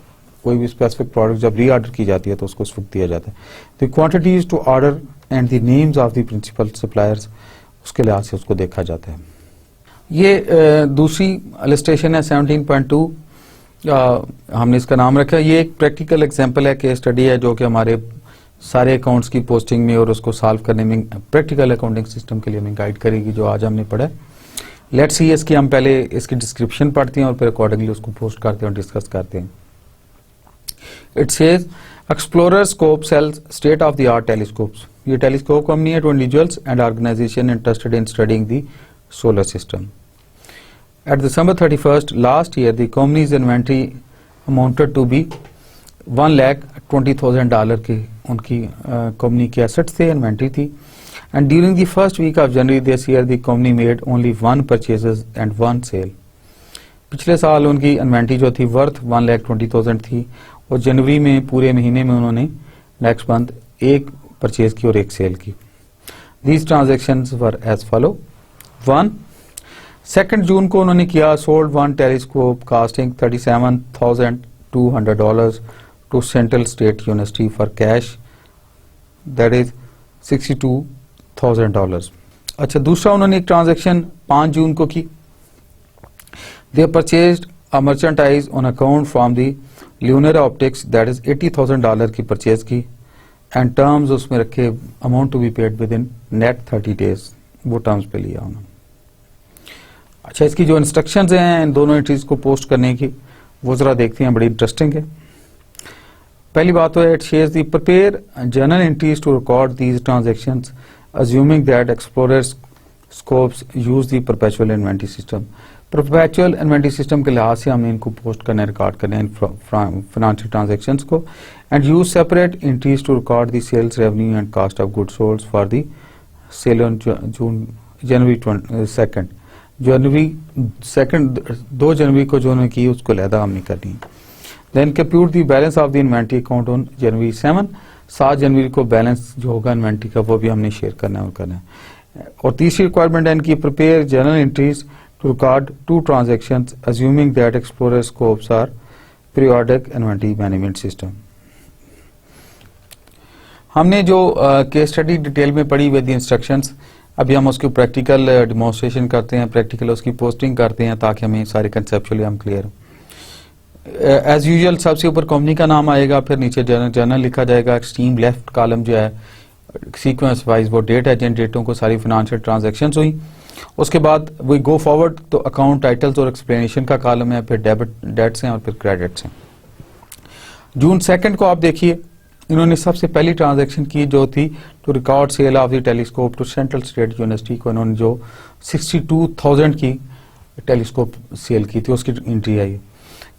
कोई भी specific product जब reorder की जाती है तो उसको उस वक्त दिया जाता है. The quantities to order and the names of the principal suppliers, उसके लिहाज से उसको देखा जाता है. ये दूसरी इलस्ट्रेशन है 17.2. हमने इसका नाम रखा. ये एक प्रैक्टिकल एग्जाम्पल है, केस स्टडी है, जो कि हमारे सारे अकाउंट्स की पोस्टिंग में और उसको सॉल्व करने में प्रैक्टिकल अकाउंटिंग सिस्टम के लिए हमें गाइड करेगी, जो आज हमने पढ़ा. लेट्स सी इसकी हम पहले इसकी डिस्क्रिप्शन पढ़ते हैं और फिर अकॉर्डिंगली उसको पोस्ट करते हैं और डिस्कस करते हैं. It says Explorer Scope sales state of the art telescopes. ये टेलीस्कोप कंपनी है to individuals and organization interested in studying the solar system. At December 31st last year the company's inventory amounted to be $1,20,000 की उनकी company के assets थे, inventory थी. And during the first week of January this year the company made only 1 purchases and 1 sale. पिछले साल उनकी inventory जो थी वर्थ 1,20,000 थी और जनवरी में पूरे महीने में उन्होंने नेक्स्ट मंथ 1 परचेज की और 1 सेल की. These transactions were as follow. 1, 2 जून को उन्होंने किया sold 1 telescope costing $37,200 to Central State University for cash, that is $62,000. अच्छा, दूसरा उन्होंने एक ट्रांजैक्शन 5 जून को की. They purchased a merchandise on account from the Lunar Optics, that is $80,000 की परचेज की, एंड टर्म्स उसमें रखे amount to be paid within net 30 days, वो टर्म्स पे लिया उन्होंने. अच्छा, इसकी जो इंस्ट्रक्शंस हैं इन दोनों एंट्रीज को पोस्ट करने की, वो जरा देखते हैं, बड़ी इंटरेस्टिंग है. पहली बात तो है, it shares the prepare journal entries to record these transactions assuming that Explorer Scopes use the perpetual inventory system. Perpetual inventory system के लिहाज से हमें इनको पोस्ट करने रिकॉर्ड करने फाइनेंशियल ट्रांजैक्शंस को, and use separate entries to record the sales revenue and cost of goods sold for the sale on January 2 जनवरी को जो उन्होंने की उसको लहदा हमने करनी है. Then compute the balance of the inventory account on January 7 जनवरी को बैलेंस जो होगा इन्वेंट्री का वो भी हमने शेयर करना है और करना है. और तीसरी रिक्वायरमेंट है इनकी, prepare journal entries to record 2 transactions assuming that Explorer Scopes are periodic inventory management system. हमने जो केस स्टडी डिटेल में पढ़ी विद द इंस्ट्रक्शंस, अभी हम उसकी प्रैक्टिकल डिमॉन्स्ट्रेशन करते हैं, प्रैक्टिकल उसकी पोस्टिंग करते हैं ताकि हमें सारे कंसेप्चुअली हम क्लियर हो. एज यूजुअल सबसे ऊपर कंपनी का नाम आएगा, फिर नीचे जर्नल लिखा जाएगा. एक्सट्रीम लेफ्ट कॉलम जो है सीक्वेंस वाइज वो डेट है जिन डेटों को सारी फाइनेंशियल ट्रांजैक्शंस हुई. उसके बाद वी गो फॉरवर्ड तो अकाउंट टाइटल्स और एक्सप्लेनेशन का कॉलम है, फिर डेबिट डेट्स हैं और फिर क्रेडिट्स हैं. जून 2 को आप देखिए, इन्होंने सबसे पहली ट्रांजैक्शन की जो थी to record sale of the telescope to Central state University को. इन्होंने जो 62,000 की टेलीस्कोप सेल की थी उसकी एंट्री आई.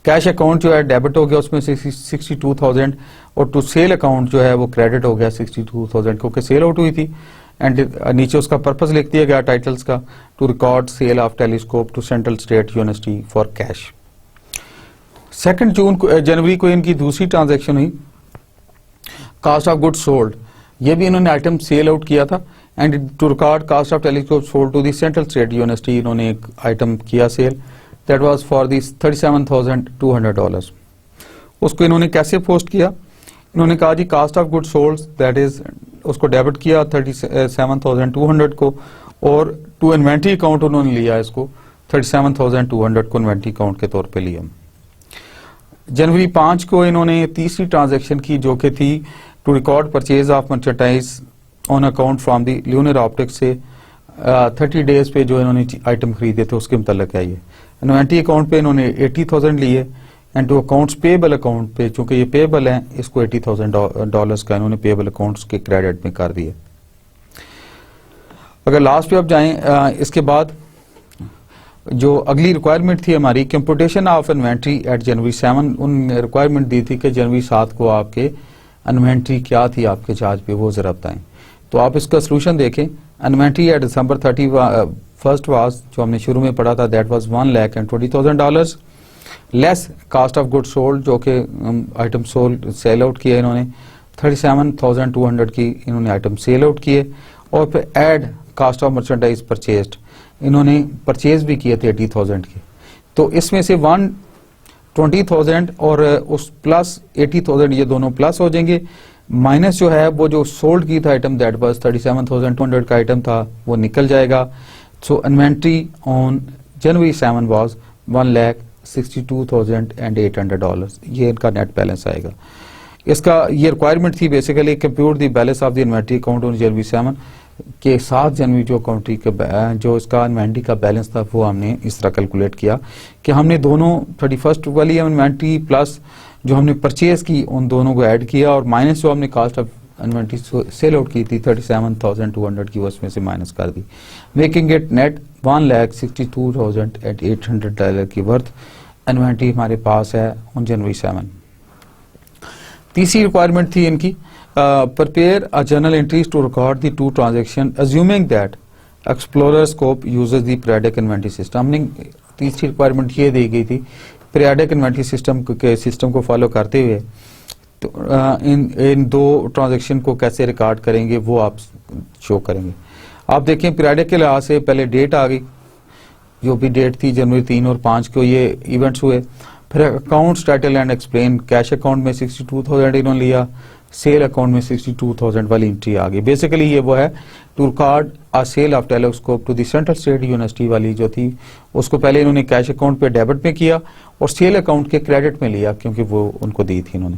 कैश अकाउंट जो है डेबिट हो गया, उसमें से 62,000, और टू सेल अकाउंट जो है वो क्रेडिट हो गया 62,000 क्योंकि सेल आउट हुई थी. एंड नीचे उसका पर्पस लिख दिया गया टाइटल्स का, to record sale of telescope to Central state University for cash. 2 जनवरी को इनकी दूसरी ट्रांजैक्शन हुई, कास्ट ऑफ गुड्स सोल्ड. ये भी इन्होंने आइटम सेल आउट किया था, and to record cost of telescope sold to the central state university इन्होंने एक आइटम किया sale, that was for the $37,200. उसको इन्होंने कैसे पोस्ट किया, इन्होंने कहा जी cost of goods sold that is, उसको डेबिट किया 37,200 को, और टू इन्वेंट्री अकाउंट उन्होंने लिया इसको 37,200 को इन्वेंट्री अकाउंट के तौर पे लिया. जनवरी 5 को इन्होंने तीसरी ट्रांजैक्शन की जो कि थी to record purchase of merchandise on account from the Lunar Optics से 30 days पे जो इन्होंने आइटम खरीदे थे उसके मुतल्लिक है ये. इन्वेंट्री अकाउंट पे इन्होंने 80,000 लिए and to accounts payable account पे, चूंकि ये पेबल है, इसको $80,000 का इन्होंने पेबल अकाउंट्स के क्रेडिट में कर दिया। अगर लास्ट पे आप जाएं, इसके बाद जो अगली रिक्वायरमेंट थी हमारी, कंप्यूटेशन ऑफ इन्वेंट्री एट जनवरी 7, उन रिक्वायरमेंट दी थी कि जनवरी 7 को आपके इन्वेंट्री क्या थी आपके चार्ज पे, वो जरा बताएं। तो आप इसका सोल्यूशन देखें। इन्वेंट्री एट December 31 वाज, जो हमने शुरू में पढ़ा था, that was $1,20,000 less cost of good sold, जो कि आइटम सोल्ड सेल आउट किए इन्होंने 37,200 की इन्होंने आइटम सेल आउट किए, और फिर add cost of merchandise purchased, इन्होंने परचेज भी किए थे 80,000 के। तो इसमें से 120,000 और उस प्लस 80,000 ये दोनों प्लस हो जाएंगे, माइनस जो है वो जो सोल्ड की था आइटम, दैट वाज 37,200 का आइटम था, वो निकल जाएगा। सो इन्वेंट्री ऑन जनवरी 7 वाज $1,62,800, ये इनका नेट बैलेंस आएगा। इसका ये रिक्वायरमेंट थी basically, compute the balance of the inventory account on January 7 के 7 जनवरी जो अकाउंट्री का जो इसका इन्वेंट्री का बैलेंस था वो हमने इस तरह कैलकुलेट किया कि हमने दोनों 31 वाली इन्वेंट्री प्लस जो हमने परचेज की उन दोनों को ऐड किया, और माइनस जो हमने cost of inventory sell out की थी 37,200 की, उसमें से माइनस कर दी, मेकिंग इट नेट $1,62,800 की वर्थ इन्वेंट्री हमारे पास है ऑन जनवरी 7। तीसरी रिक्वायरमेंट थी इनकी, prepare a journal entries to record the two transaction assuming that explorer scope uses the periodic inventory system। हमने तीसरी रिक्वायरमेंट ये दी गई थी, पीरियडिक इन्वेंट्री सिस्टम को फॉलो करते हुए तो इन दो ट्रांजैक्शन को कैसे रिकॉर्ड करेंगे वो आप शो करेंगे। आप देखें पीरियडिक के लिहाज से पहले डेट आ गई, जो भी डेट थी जनवरी 3 और 5 को ये इवेंट्स हुए। फिर accounts title and explain, cash account में 62,000 इन्होंने लिया, सेल अकाउंट में 62,000 वाली एंट्री आ गई। बेसिकली ये वो है to record a sale of telescope to the central state University वाली जो थी, उसको पहले इन्होंने कैश अकाउंट पे डेबिट में किया और सेल अकाउंट के क्रेडिट में लिया, क्योंकि वो उनको दी थी इन्होंने।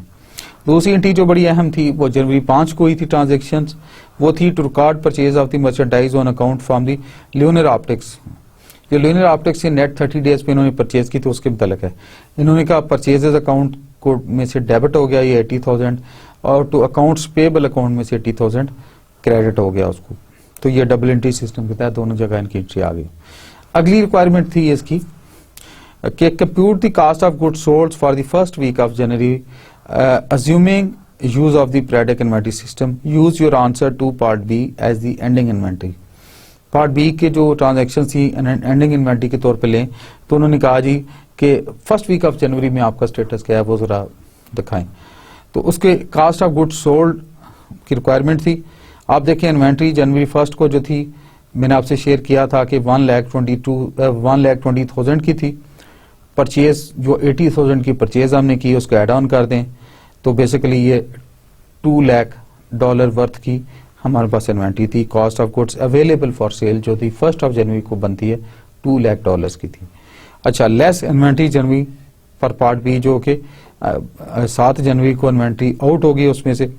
दूसरी एंट्री जो बड़ी अहम थी वो जनवरी 5 को हुई थी ट्रांजेक्शन, वो थी to record purchase of the merchandise on account from the Lunar Optics. जो ल्यूनर ऑप्टिक्स से नेट 30 डेज पे इन्होंने परचेज की, तो उसके मुतल्लिक है। इन्होंने कहा परचेजेज अकाउंट को में से डेबिट हो गया ये 80,000, और टू अकाउंट्स पेबल अकाउंट में से 80,000 क्रेडिट हो गया उसको। तो ये डबल एंट्री सिस्टम के तहत दोनों जगह इनकी एंट्री आ गई। अगली रिक्वायरमेंट थी इसकी कि compute the cost of goods sold for the first week of January assuming use of the periodic inventory system, use your answer to part B as the ending inventory। Part B के जो transaction थी ending inventory के तौर पे लें, तो उन्होंने कहा जी कि फर्स्ट वीक ऑफ जनवरी में आपका स्टेटस क्या है वो जरा दिखाएं। तो उसके कास्ट ऑफ गुड्स सोल्ड की रिक्वायरमेंट थी। आप देखें इन्वेंट्री जनवरी 1 को जो थी मैंने आपसे शेयर किया था कि 1,20,000 की थी। परचेज जो 80,000 की परचेज हमने की उसको एड ऑन कर दें, तो बेसिकली ये $2,00,000 वर्थ की हमारे पास इन्वेंट्री थी। Cost of goods available for sale जो थी 1 जनवरी को बनती है $2,00,000 की थी। अच्छा, लेस इन्वेंट्री जनवरी पर पार्ट बी जो कि 7 जनवरी को इन्वेंट्री आउट होगी उसमें से,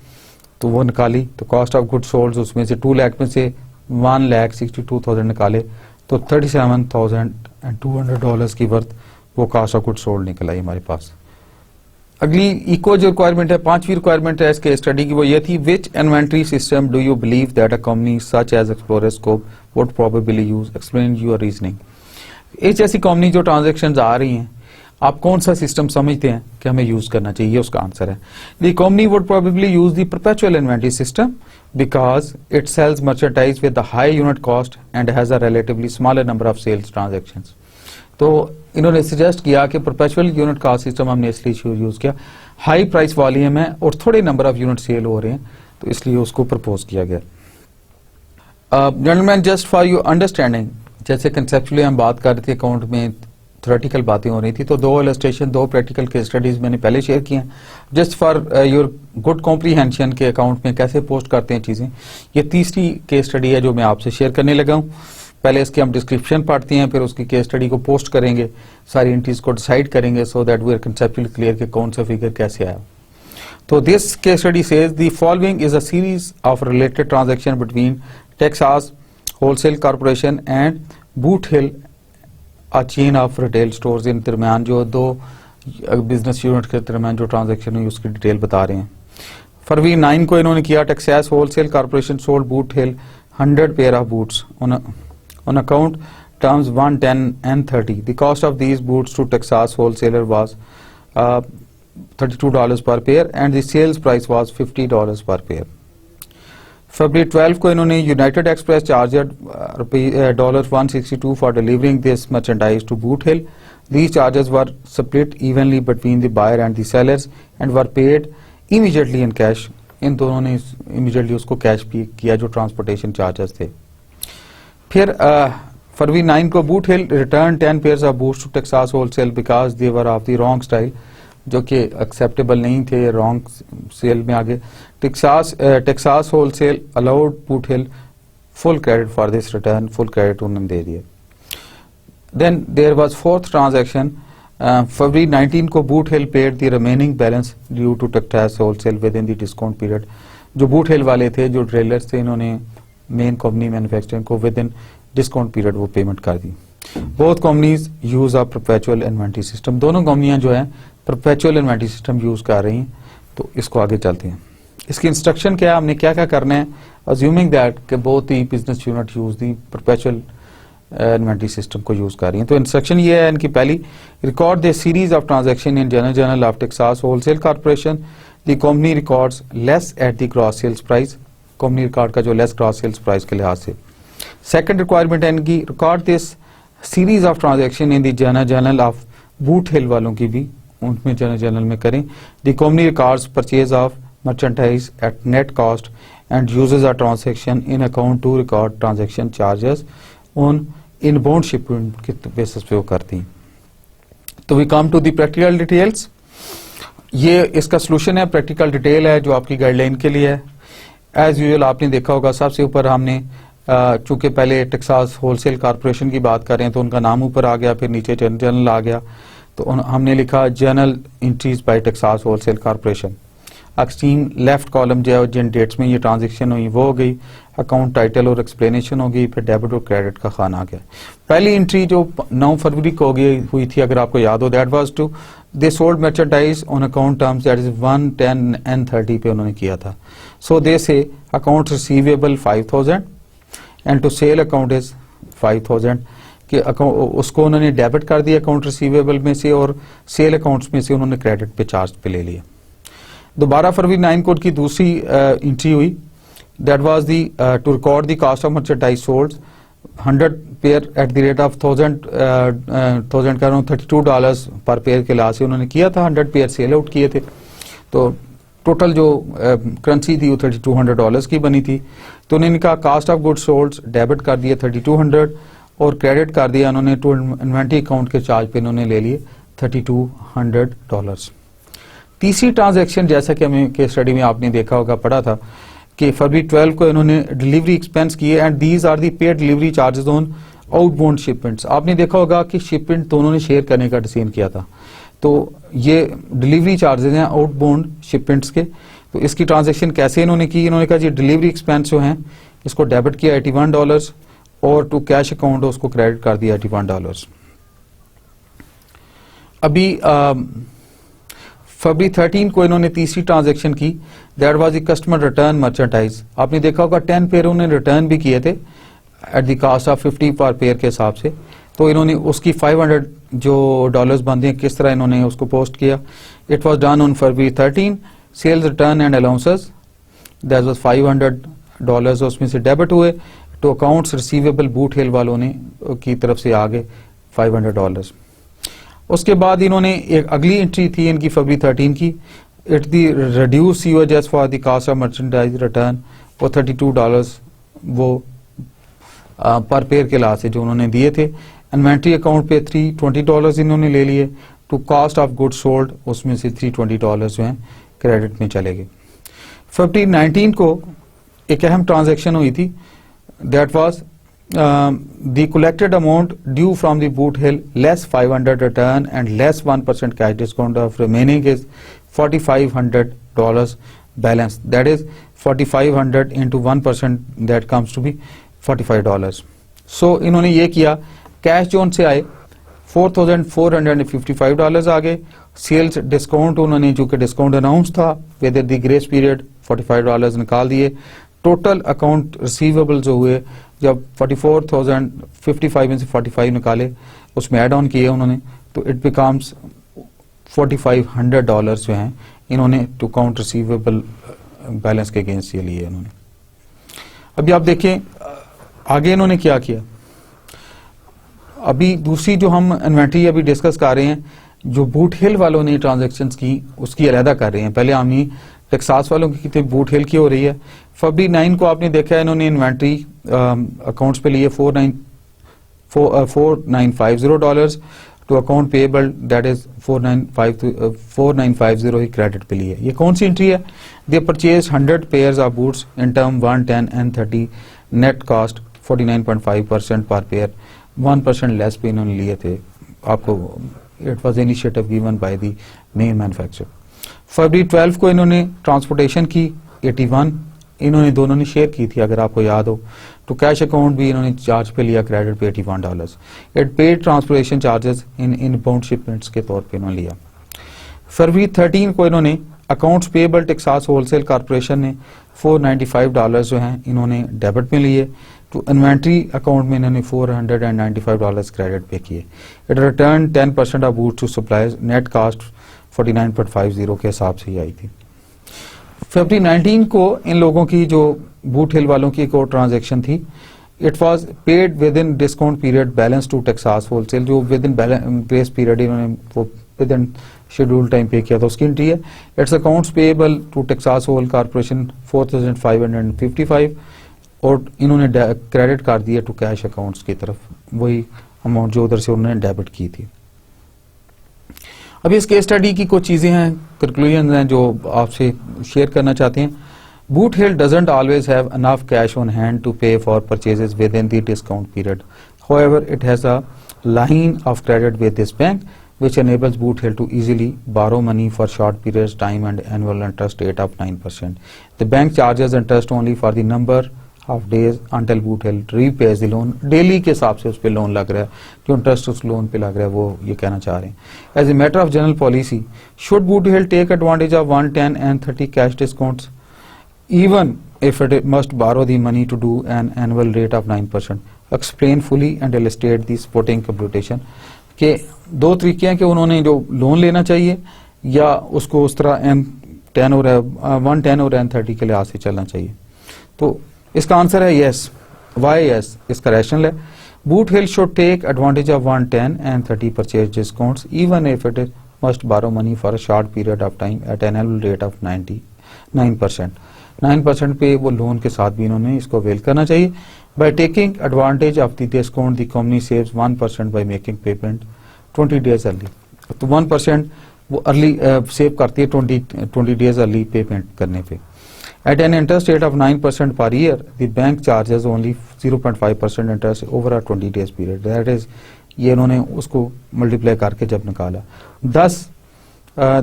तो वो निकाली। तो कॉस्ट ऑफ गुड्स सोल्ड उसमें से 2,00,000 में से 1,62,000 निकाले, तो $37,200 की वर्थ वो कास्ट ऑफ गुड्स सोल्ड निकल आई हमारे पास। अगली इको जो रिक्वायरमेंट है, 5वीं रिक्वायरमेंट है इसके स्टडी की, वो ये थी which inventory system do you believe that a company such as Explorer Scope would probably use, explain your reasoning. एक ऐसी कंपनी जो ट्रांजैक्शंस आ रही हैं, आप कौन सा सिस्टम समझते हैं कि हमें यूज करना चाहिए, उसका आंसर है the company would probably use the perpetual inventory system because it sells merchandise with the high unit cost and has a relatively smaller number of sales transactions. तो इन्होंने सजेस्ट किया कि परपेचुअल यूनिट कॉस्ट सिस्टम हमने इसलिए use किया, high price volume है और थोड़े नंबर ऑफ यूनिट सेल हो रहे हैं, तो इसलिए उसको प्रपोज किया गया। Gentleman, just for your understanding, जैसे कंसेप्चुअली हम बात कर रहे थे, अकाउंट में थ्योरेटिकल बातें हो रही थी, तो 2 इलस्ट्रेशन 2 प्रैक्टिकल केस स्टडीज मैंने पहले शेयर किए हैं just for your good comprehension के अकाउंट में कैसे पोस्ट करते हैं चीजें। ये तीसरी केस स्टडी है जो मैं आपसे शेयर करने लगा हूँ। पहले इसके हम डिस्क्रिप्शन पढ़ते हैं, फिर उसकी केस स्टडी को पोस्ट करेंगे, सारी एंट्रीज को डिसाइड करेंगे so that we are conceptually clear कि कौन सा फिगर कैसे आया। तो this case study says the following is a series of related transaction between Texas wholesale corporation and Boot Hill a chain of retail stores इन दरमियान जो दो बिजनेस यूनिट के दरमियान जो ट्रांजैक्शन हुई उसकी डिटेल बता रहे हैं। फरवरी 9 को इन्होंने किया Texas wholesale corporation sold boot hill 100 pair of boots on account terms 1, 10 and 30. The cost of these boots to Texas wholesaler was $32 per pair and the sales price was $50 per pair. फरवरी 12 को इन्होंने united express charger $162 for delivering this merchandise to Boot Hill. These charges were split evenly between the buyer and the sellers and were paid immediately in cash. इन दोनों ने immediately उसको cash पे किया जो transportation charges थे। फिर फरवरी 9 को Boot Hill return 10 pairs of boots to Texas Wholesale because they were of the wrong style, जो कि एक्सेप्टेबल नहीं थे, रॉन्ग सेल में आगे। Texas Wholesale allowed Boot Hill full credit for this return, full credit उन्होंने दे दिया। Then there was fourth transaction फरवरी 19 को Boot Hill paid the remaining balance due to Texas Wholesale within the discount period. जो boot हिल वाले थे, जो trailers थे, इन्होंने मेन कंपनी मैन्युफैक्चरिंग को विद इन डिस्काउंट पीरियड वो पेमेंट कर दी। Both companies use a perpetual inventory system, दोनों कंपनियां जो है परपेचुअल इन्वेंटरी सिस्टम यूज कर रही हैं। तो इसको आगे चलते हैं, इसकी इंस्ट्रक्शन क्या है, हमने क्या क्या करना है। अज्यूमिंग दैट कि बोथ ही business unit use the perpetual inventory system को यूज कर रही हैं। तो इंस्ट्रक्शन ये है इनकी पहली, record the series of transaction in journal of Texas wholesale corporation. The company records less at the gross sales price, company record का जो लेस ग्रॉस सेल्स प्राइस के लिहाज से। सेकंड रिक्वायरमेंट है इनकी, record this series of transaction in the journal of Boot Hill वालों की भी उनमें जर्नल में करें। The company records purchase of merchandise at net cost and uses a transaction in account to record transaction charges on inbound shipment के basis पे वो करती हैं। तो we come to the practical details. ये इसका सोल्यूशन है, प्रैक्टिकल डिटेल है जो आपकी गाइडलाइन के लिए है। एज यूजुअल आपने देखा होगा सबसे ऊपर हमने चूंकि पहले टेक्सास होलसेल कॉर्पोरेशन की बात कर रहे हैं तो उनका नाम ऊपर आ गया, फिर नीचे जर्नल आ गया, तो हमने लिखा journal entries by Texas wholesale corporation. Extreme left column जो है जिन डेट्स में ये ट्रांजेक्शन हुई वो हो गई, अकाउंट टाइटल और एक्सप्लेनेशन हो गई, फिर डेबिट और क्रेडिट का खाना आ गया। पहली एंट्री जो 9 फरवरी को हुई थी, अगर आपको याद हो, that was to they sold merchandise on account terms that is 1, 10 and 30 पे उन्होंने किया था। So they say account receivable 5000 and to sale account is 5000 कि उसको उन्होंने डेबिट कर दिया अकाउंट रिसीवेबल में से और सेल अकाउंट्स में से उन्होंने क्रेडिट पे चार्ज पे ले लिया। दोबारा फरवरी 9 को की दूसरी एंट्री हुई, that was the to record the cost of merchandise sold 100 pair at the rate of 1000 का $32 पर पेयर के लास्ट से उन्होंने किया था। 100 पेयर सेल आउट किए थे, तो टोटल जो करेंसी थी वो $3200 की बनी थी। तो उन्होंने कहा cost of goods sold debit कर दिया 3200 और क्रेडिट कर दिया उन्होंने टू इन्वेंट्री अकाउंट के चार्ज पे उन्होंने ले लिए $3200। तीसरी ट्रांजैक्शन जैसा कि हमें केस स्टडी में आपने देखा होगा, पढ़ा था कि फरवरी 12 को इन्होंने डिलीवरी एक्सपेंस किए and these are the paid delivery charges on outbound shipments. आपने देखा होगा कि शिपमेंट दोनों ने शेयर करने का डिसीजन किया था, तो ये डिलीवरी चार्जेस हैं आउटबाउंड शिपमेंट्स के। तो इसकी ट्रांजैक्शन कैसे इन्होंने की, इन्होंने कहा जी डिलीवरी एक्सपेंस जो हैं इसको डेबिट किया $81 और टू कैश अकाउंट उसको क्रेडिट कर दिया $81। अभी फरवरी 13 को इन्होंने तीसरी ट्रांजैक्शन की, that was the customer return merchandise. आपने देखा होगा 10 पेयर उन्होंने रिटर्न भी किए थे एट द कॉस्ट ऑफ 50 पर पेयर के हिसाब से। तो इन्होंने उसकी $500 जो डॉलर्स बनते हैं किस तरह इन्होंने उसको पोस्ट किया। It was done on February 13, sales return and allowances that was $500 उसमें से डेबिट हुए तो अकाउंट्स रिसीवेबल बूट हिल वालों ने की तरफ से आगे $500। उसके बाद इन्होंने एक अगली एंट्री थी इनकी फरवरी 13 की, it the reduce US for the cost of merchandise return, वो $32 वो पर पेयर के लास्ट से जो उन्होंने दिए थे। इन्वेंट्री अकाउंट पे $320 इन्होंने ले लिए, to cost of goods sold उसमें से $320 जो हैं क्रेडिट में चले गए। फरवरी 19 को एक अहम ट्रांजैक्शन हुई थी, that was the collected amount due from the boot hill less $500 return and less 1% cash discount of remaining is $4,500 balance, that is 4,500 into 1% that comes to be $45। so इन्होंने ये किया, कैश जो उनसे आए $4,455 आ गए। सेल्स डिस्काउंट उन्होंने, जो कि डिस्काउंट अनाउंस था विद द ग्रेस पीरियड, $45 निकाल दिए। टोटल अकाउंट रिसीवेबल जो हुए, जब 44,055 में से 45 निकाले, उसमें ऐड ऑन किए उन्होंने, तो इट बिकम्स $4,500 जो हैं इन्होंने टू काउंट रिसीवेबल बैलेंस के अगेंस्ट ये लिए इन्होंने। अभी आप देखें आगे इन्होंने क्या किया। अभी दूसरी जो हम इन्वेंट्री अभी डिस्कस कर रहे हैं, जो बूट हिल वालों ने ट्रांजैक्शंस की उसकी अलहदा कर रहे हैं। पहले हमने टेक्सास वालों की थी, बूट हिल की हो रही है। फरवरी 9 को आपने देखा है इन्होंने इन्वेंट्री अकाउंट्स पे लिए $4,950 to account payable, that is 4,950 ही क्रेडिट पे लिए। ये कौन सी एंट्री है? They purchase 100 pairs of boots in term 1, 10 and 30, net cost 49.5% per pair, 1% less पे इन्होंने लिए थे। आपको it was initiative given by the main manufacturer. फरवरी 12 को इन्होंने ट्रांसपोर्टेशन की 81, इन्होंने दोनों ने शेयर की थी अगर आपको याद हो। तो कैश अकाउंट भी इन्होंने चार्ज पे लिया क्रेडिट पे $81। It paid transportation charges in bound shipments के तौर पे इन्होंने लिया। फरवरी 13 को इन्होंने accounts payable Texas wholesale corporation ने $495 जो हैं इन्होंने डेबिट में लिए। तो इन्वेंट्री अकाउंट में इन्होंने $495 क्रेडिट पे किए। It return 10% of boots to suppliers, net cost 49.50 के हिसाब से ही आई थी। फरवरी 19 को इन लोगों की, जो बूट हिल वालों की एक और ट्रांजेक्शन थी, it was paid within discount period balance to Texas wholesale, जो विद इन ग्रेस पीरियड इन्होंने वो विद इन शेड्यूल टाइम पे किया था, उसकी एंट्री है। It's accounts payable to Texas whole corporation 4,555, और इन्होंने क्रेडिट कर दिया टू कैश अकाउंट्स की तरफ, वही अमाउंट जो उधर से उन्होंने डेबिट की थी। अभी इस केस स्टडी की कुछ चीजें हैं, कंक्लूजन हैं जो आपसे शेयर करना चाहते हैं। Boot Hill doesn't always have enough cash on hand to pay for purchases within the discount period, however it has a line of credit with this bank which enables Boot Hill to easily borrow money for short periods time and annual interest rate of 9%. The bank charges interest only for the number of days until Boot Hill repays the loan. Daily के हिसाब से उस पे loan लग रहा है, जो interest उस लोन पे लग रहा है वो ये कहना चाह रहे हैं। As a matter of general policy, should Boot Hill take advantage of 1, 10 and 30 cash discounts even if it must borrow the money to do an annual rate of 9%? Explain fully and illustrate the supporting computation. के दो तरीके हैं कि उन्होंने जो loan लेना चाहिए या उसको उस तरह N10 और 110 और N30 के लिहाज से चलना चाहिए। तो इसका आंसर है यस। Why yes? इसका रैशनल है। Boot Hill should take advantage of 110 and 30 purchase discounts even if it must borrow money for a short period of time at an annual rate of 9%. 9% पे वो loan के साथ भी इन्होंने इसको avail करना चाहिए। By taking advantage of the discount, the company saves 1% by making payment 20 days early. तो 1% वो अर्ली सेव करती है 20 days अर्ली पेमेंट करने पे। At an interest rate of 9% per year, the bank charges only 0.5% interest over a 20 days period. That is, ये इन्होंने उसको multiply करके जब निकाला, thus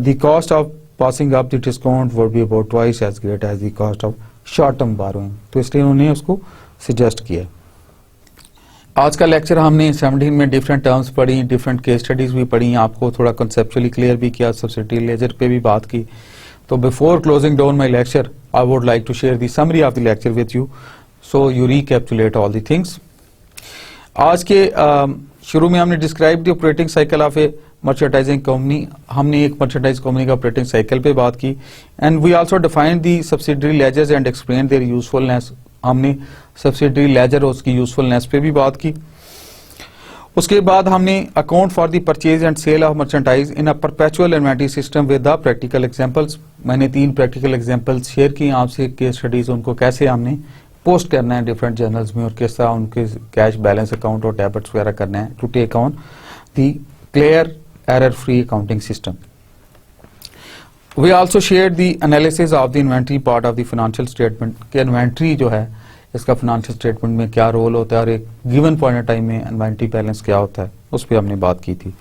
the cost of passing up the discount would be about twice as great as the cost of short-term borrowing. तो इसलिए उन्होंने उसको सजेस्ट किया। आज का लेक्चर हमने 17 में डिफरेंट टर्म्स पढ़ी, डिफरेंट केस स्टडीज भी पढ़ी, आपको थोड़ा कंसेप्चुअली क्लियर भी किया, सब्सिडी लेजर पे भी बात की। तो before closing down my lecture I would like to share the summary of the lecture with you so you recapitulate all the things. आज के शुरू में हमने describe the operating cycle of a merchandising company. हमने एक merchandise company का operating cycle पे बात की and we also defined the subsidiary ledgers and explain their usefulness. हमने सब्सिडरी लेजर और उसकी यूजफुलनेस पे भी बात की। उसके बाद हमने account for the purchase and sale of merchandise in a perpetual inventory system with the practical examples. मैंने 3 प्रैक्टिकल एग्जांपल्स शेयर की आपसे, केस स्टडीज, उनको कैसे हमने पोस्ट करना है डिफरेंट जर्नल्स में और किस तरह उनके कैश बैलेंस अकाउंट और डेबिट्स वगैरह करना है to take on the clear error free accounting system. We also shared the analysis of the inventory part of the financial statement कि इन्वेंट्री जो है इसका फाइनेंशियल स्टेटमेंट में क्या रोल होता है और एक गिवन पॉइंट ऑफ टाइम में इन्वेंट्री बैलेंस क्या होता है, उस पर हमने बात की थी।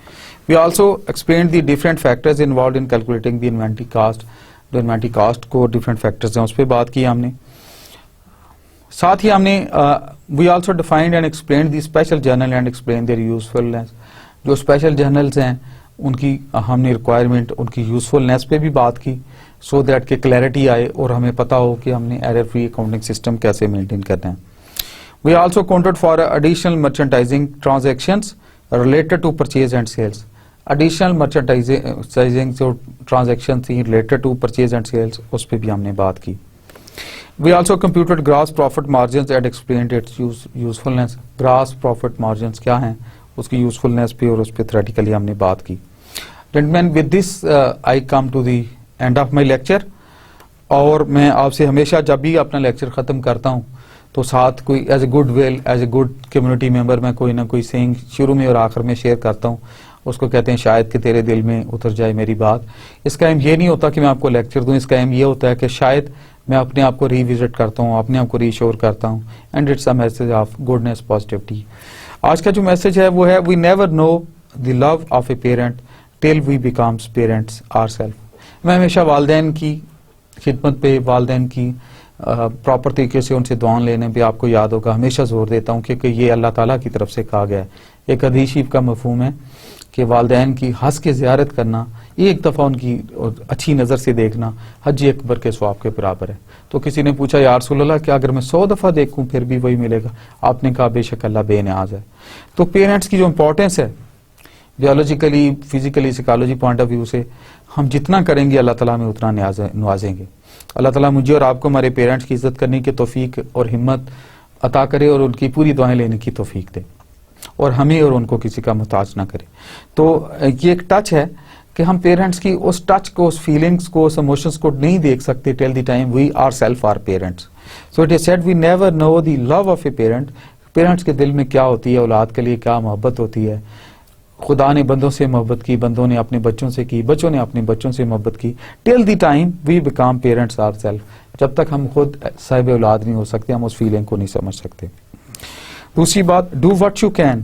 We also explained the different factors involved in calculating the inventory cost। जो इन्वेंट्री कॉस्ट को डिफरेंट फैक्टर्स हैं उस पर बात की हमने। साथ ही हमने we also defined and explained the special journal and explained their usefulness। जो स्पेशल जर्नल्स हैं उनकी हमने रिक्वायरमेंट, उनकी यूजफुलनेस पे भी बात की, सो दैट के क्लैरिटी आए और हमें पता हो कि हमने एरर फ्री अकाउंटिंग सिस्टम कैसे मेंटेन करना है। We also accounted for additional merchandising transactions related to purchase and sales. Additional merchandising जो ट्रांजैक्शन थी related to purchase and sales, उस पर भी हमने बात की। We also computed gross profit margins and explained its usefulness. Gross profit margins क्या हैं, उसकी यूजफुलनेस पे और उस पर थ्योरेटिकली हमने बात की। Gentleman, with this I come to the end of my lecture. और मैं आपसे हमेशा जब भी अपना लेक्चर ख़त्म करता हूँ तो साथ कोई as a goodwill, as a good community member मैं कोई ना कोई सेइंग शुरू में और आखिर में शेयर करता हूँ। उसको कहते हैं शायद कि तेरे दिल में उतर जाए मेरी बात। इसका एम ये नहीं होता कि मैं आपको लेक्चर दूं, इसका एम ये होता है कि शायद मैं अपने आप को रिविजिट करता हूँ, अपने आप को रीश्योर करता हूँ। And it's a message of goodness, positivity. आज का जो मैसेज है वो है, we never know the love of a parent till we becomes parents ourself. मैं हमेशा वालिदैन की खिदमत पे, वालिदैन की प्रॉपर तरीके से उनसे दुआ लेने पे, आपको याद होगा हमेशा जोर देता हूँ क्योंकि ये अल्लाह ताला की तरफ से कहा गया है। एक हदीस शरीफ का मफहूम है कि वालिदैन की हंस के ज़ियारत करना, एक दफ़ा उनकी अच्छी नज़र से देखना हज अकबर के सवाब के बराबर है। तो किसी ने पूछा, या रसूल अल्लाह, क्या अगर मैं 100 दफ़ा देखूं फिर भी वही मिलेगा? आपने कहा, बेशक अल्लाह बेनियाज है। तो पेरेंट्स की जो इंपॉर्टेंस है biologically, physically, psychology point of view से, हम जितना करेंगे अल्लाह ताला में उतना नवाजेंगे। अल्लाह ताला मुझे और आपको हमारे पेरेंट्स की इज्जत करने की तौफीक और हिम्मत अता करे और उनकी पूरी दुआएं लेने की तौफीक दे और हमें और उनको किसी का मोहताज ना करे। तो ये एक टच है कि हम पेरेंट्स की उस टच को, उस फीलिंग्स को, उस इमोशंस को नहीं देख सकते till the time we our self are parents. So it is said we never know the love of a parent. Parents के दिल में क्या होती है, औलाद के लिए क्या मोहब्बत होती है। खुदा ने बंदों से मोहब्बत की, बंदों ने अपने बच्चों से की, बच्चों ने अपने बच्चों से मोहब्बत की, till the time we become parents our self. जब तक हम खुद साहिब औलाद नहीं हो सकते, हम उस फीलिंग को नहीं समझ सकते। दूसरी बात, do what you can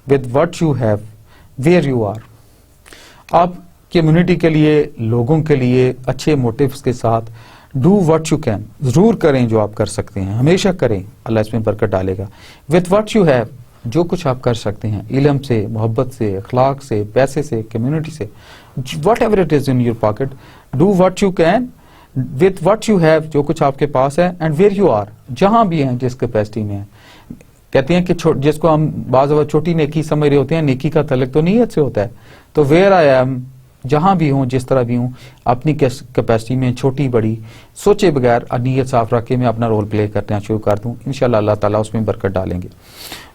with what you have where you are. आप कम्युनिटी के लिए, लोगों के लिए अच्छे मोटिव्स के साथ डू व्हाट यू कैन, जरूर करें जो आप कर सकते हैं, हमेशा करें, अल्लाह इसमें बरकत डालेगा। विद व्हाट यू हैव, जो कुछ आप कर सकते हैं, इल्म से, मोहब्बत से, अखलाक से, पैसे से, कम्युनिटी से, what ever it is in your pocket, do what you can with what you have, जो कुछ आपके पास है, एंड वेयर यू आर, जहां भी हैं, जिस कैपेसिटी में है। कहते हैं कि जिसको हम बाज़ वक़्त छोटी नेकी समझ रहे होते हैं, नेकी का तलक तो नीयत से होता है। तो वेयर आई एम, जहां भी हूं, जिस तरह भी हूं, अपनी कैपेसिटी में छोटी बड़ी सोचे बगैर नीयत साफ रख के मैं अपना रोल प्ले करना शुरू कर दूं, इंशाल्लाह अल्लाह ताला उसमें बरकत डालेंगे।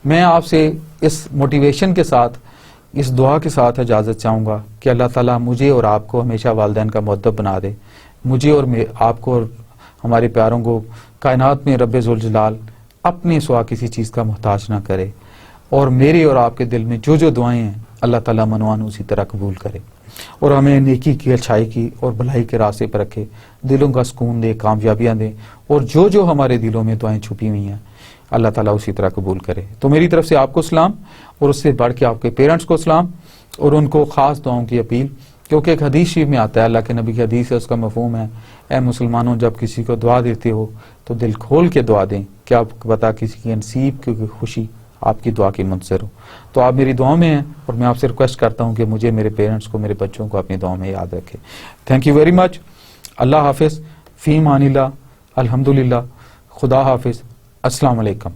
मैं आपसे इस मोटिवेशन के साथ, इस दुआ के साथ इजाज़त चाहूँगा कि अल्लाह ताला मुझे और आपको हमेशा वालिदैन का मुअद्दब बना दे, मुझे और आपको और हमारे प्यारों को कायनात में रब्बे ज़ुल जलाल अपने सिवा किसी चीज़ का मोहताज ना करे, और मेरे और आपके दिल में जो जो दुआएं हैं अल्लाह ताला मनवान उसी तरह कबूल करे, और हमें नेकी की, अच्छाई की और भलाई के रास्ते पर रखे, दिलों का सुकून दे, कामयाबियाँ दे, और जो जो हमारे दिलों में दुआएं छुपी हुई हैं अल्लाह ताला उसी तरह कबूल करे। तो मेरी तरफ से आपको सलाम, और उससे बढ़ के आपके पेरेंट्स को सलाम, और उनको ख़ास दुआओं की अपील, क्योंकि एक हदीस शरीफ में आता है, अल्लाह के नबी की हदीस है, उसका मफहूम है, ए मुसलमानों, जब किसी को दुआ देते हो तो दिल खोल के दुआ दें, क्या पता किसी की नसीब की खुशी आपकी दुआ की मुंतज़िर हो। तो आप मेरी दुआ में हैं, और मैं आपसे रिक्वेस्ट करता हूँ कि मुझे, मेरे पेरेंट्स को, मेरे बच्चों को अपनी दुआ में याद रखें। Thank you very much. अल्लाह हाफिज़, फ़ी मानिल्लाह, अल्हम्दुलिल्लाह, खुदा हाफिज़, अस्सलाम वालेकुम।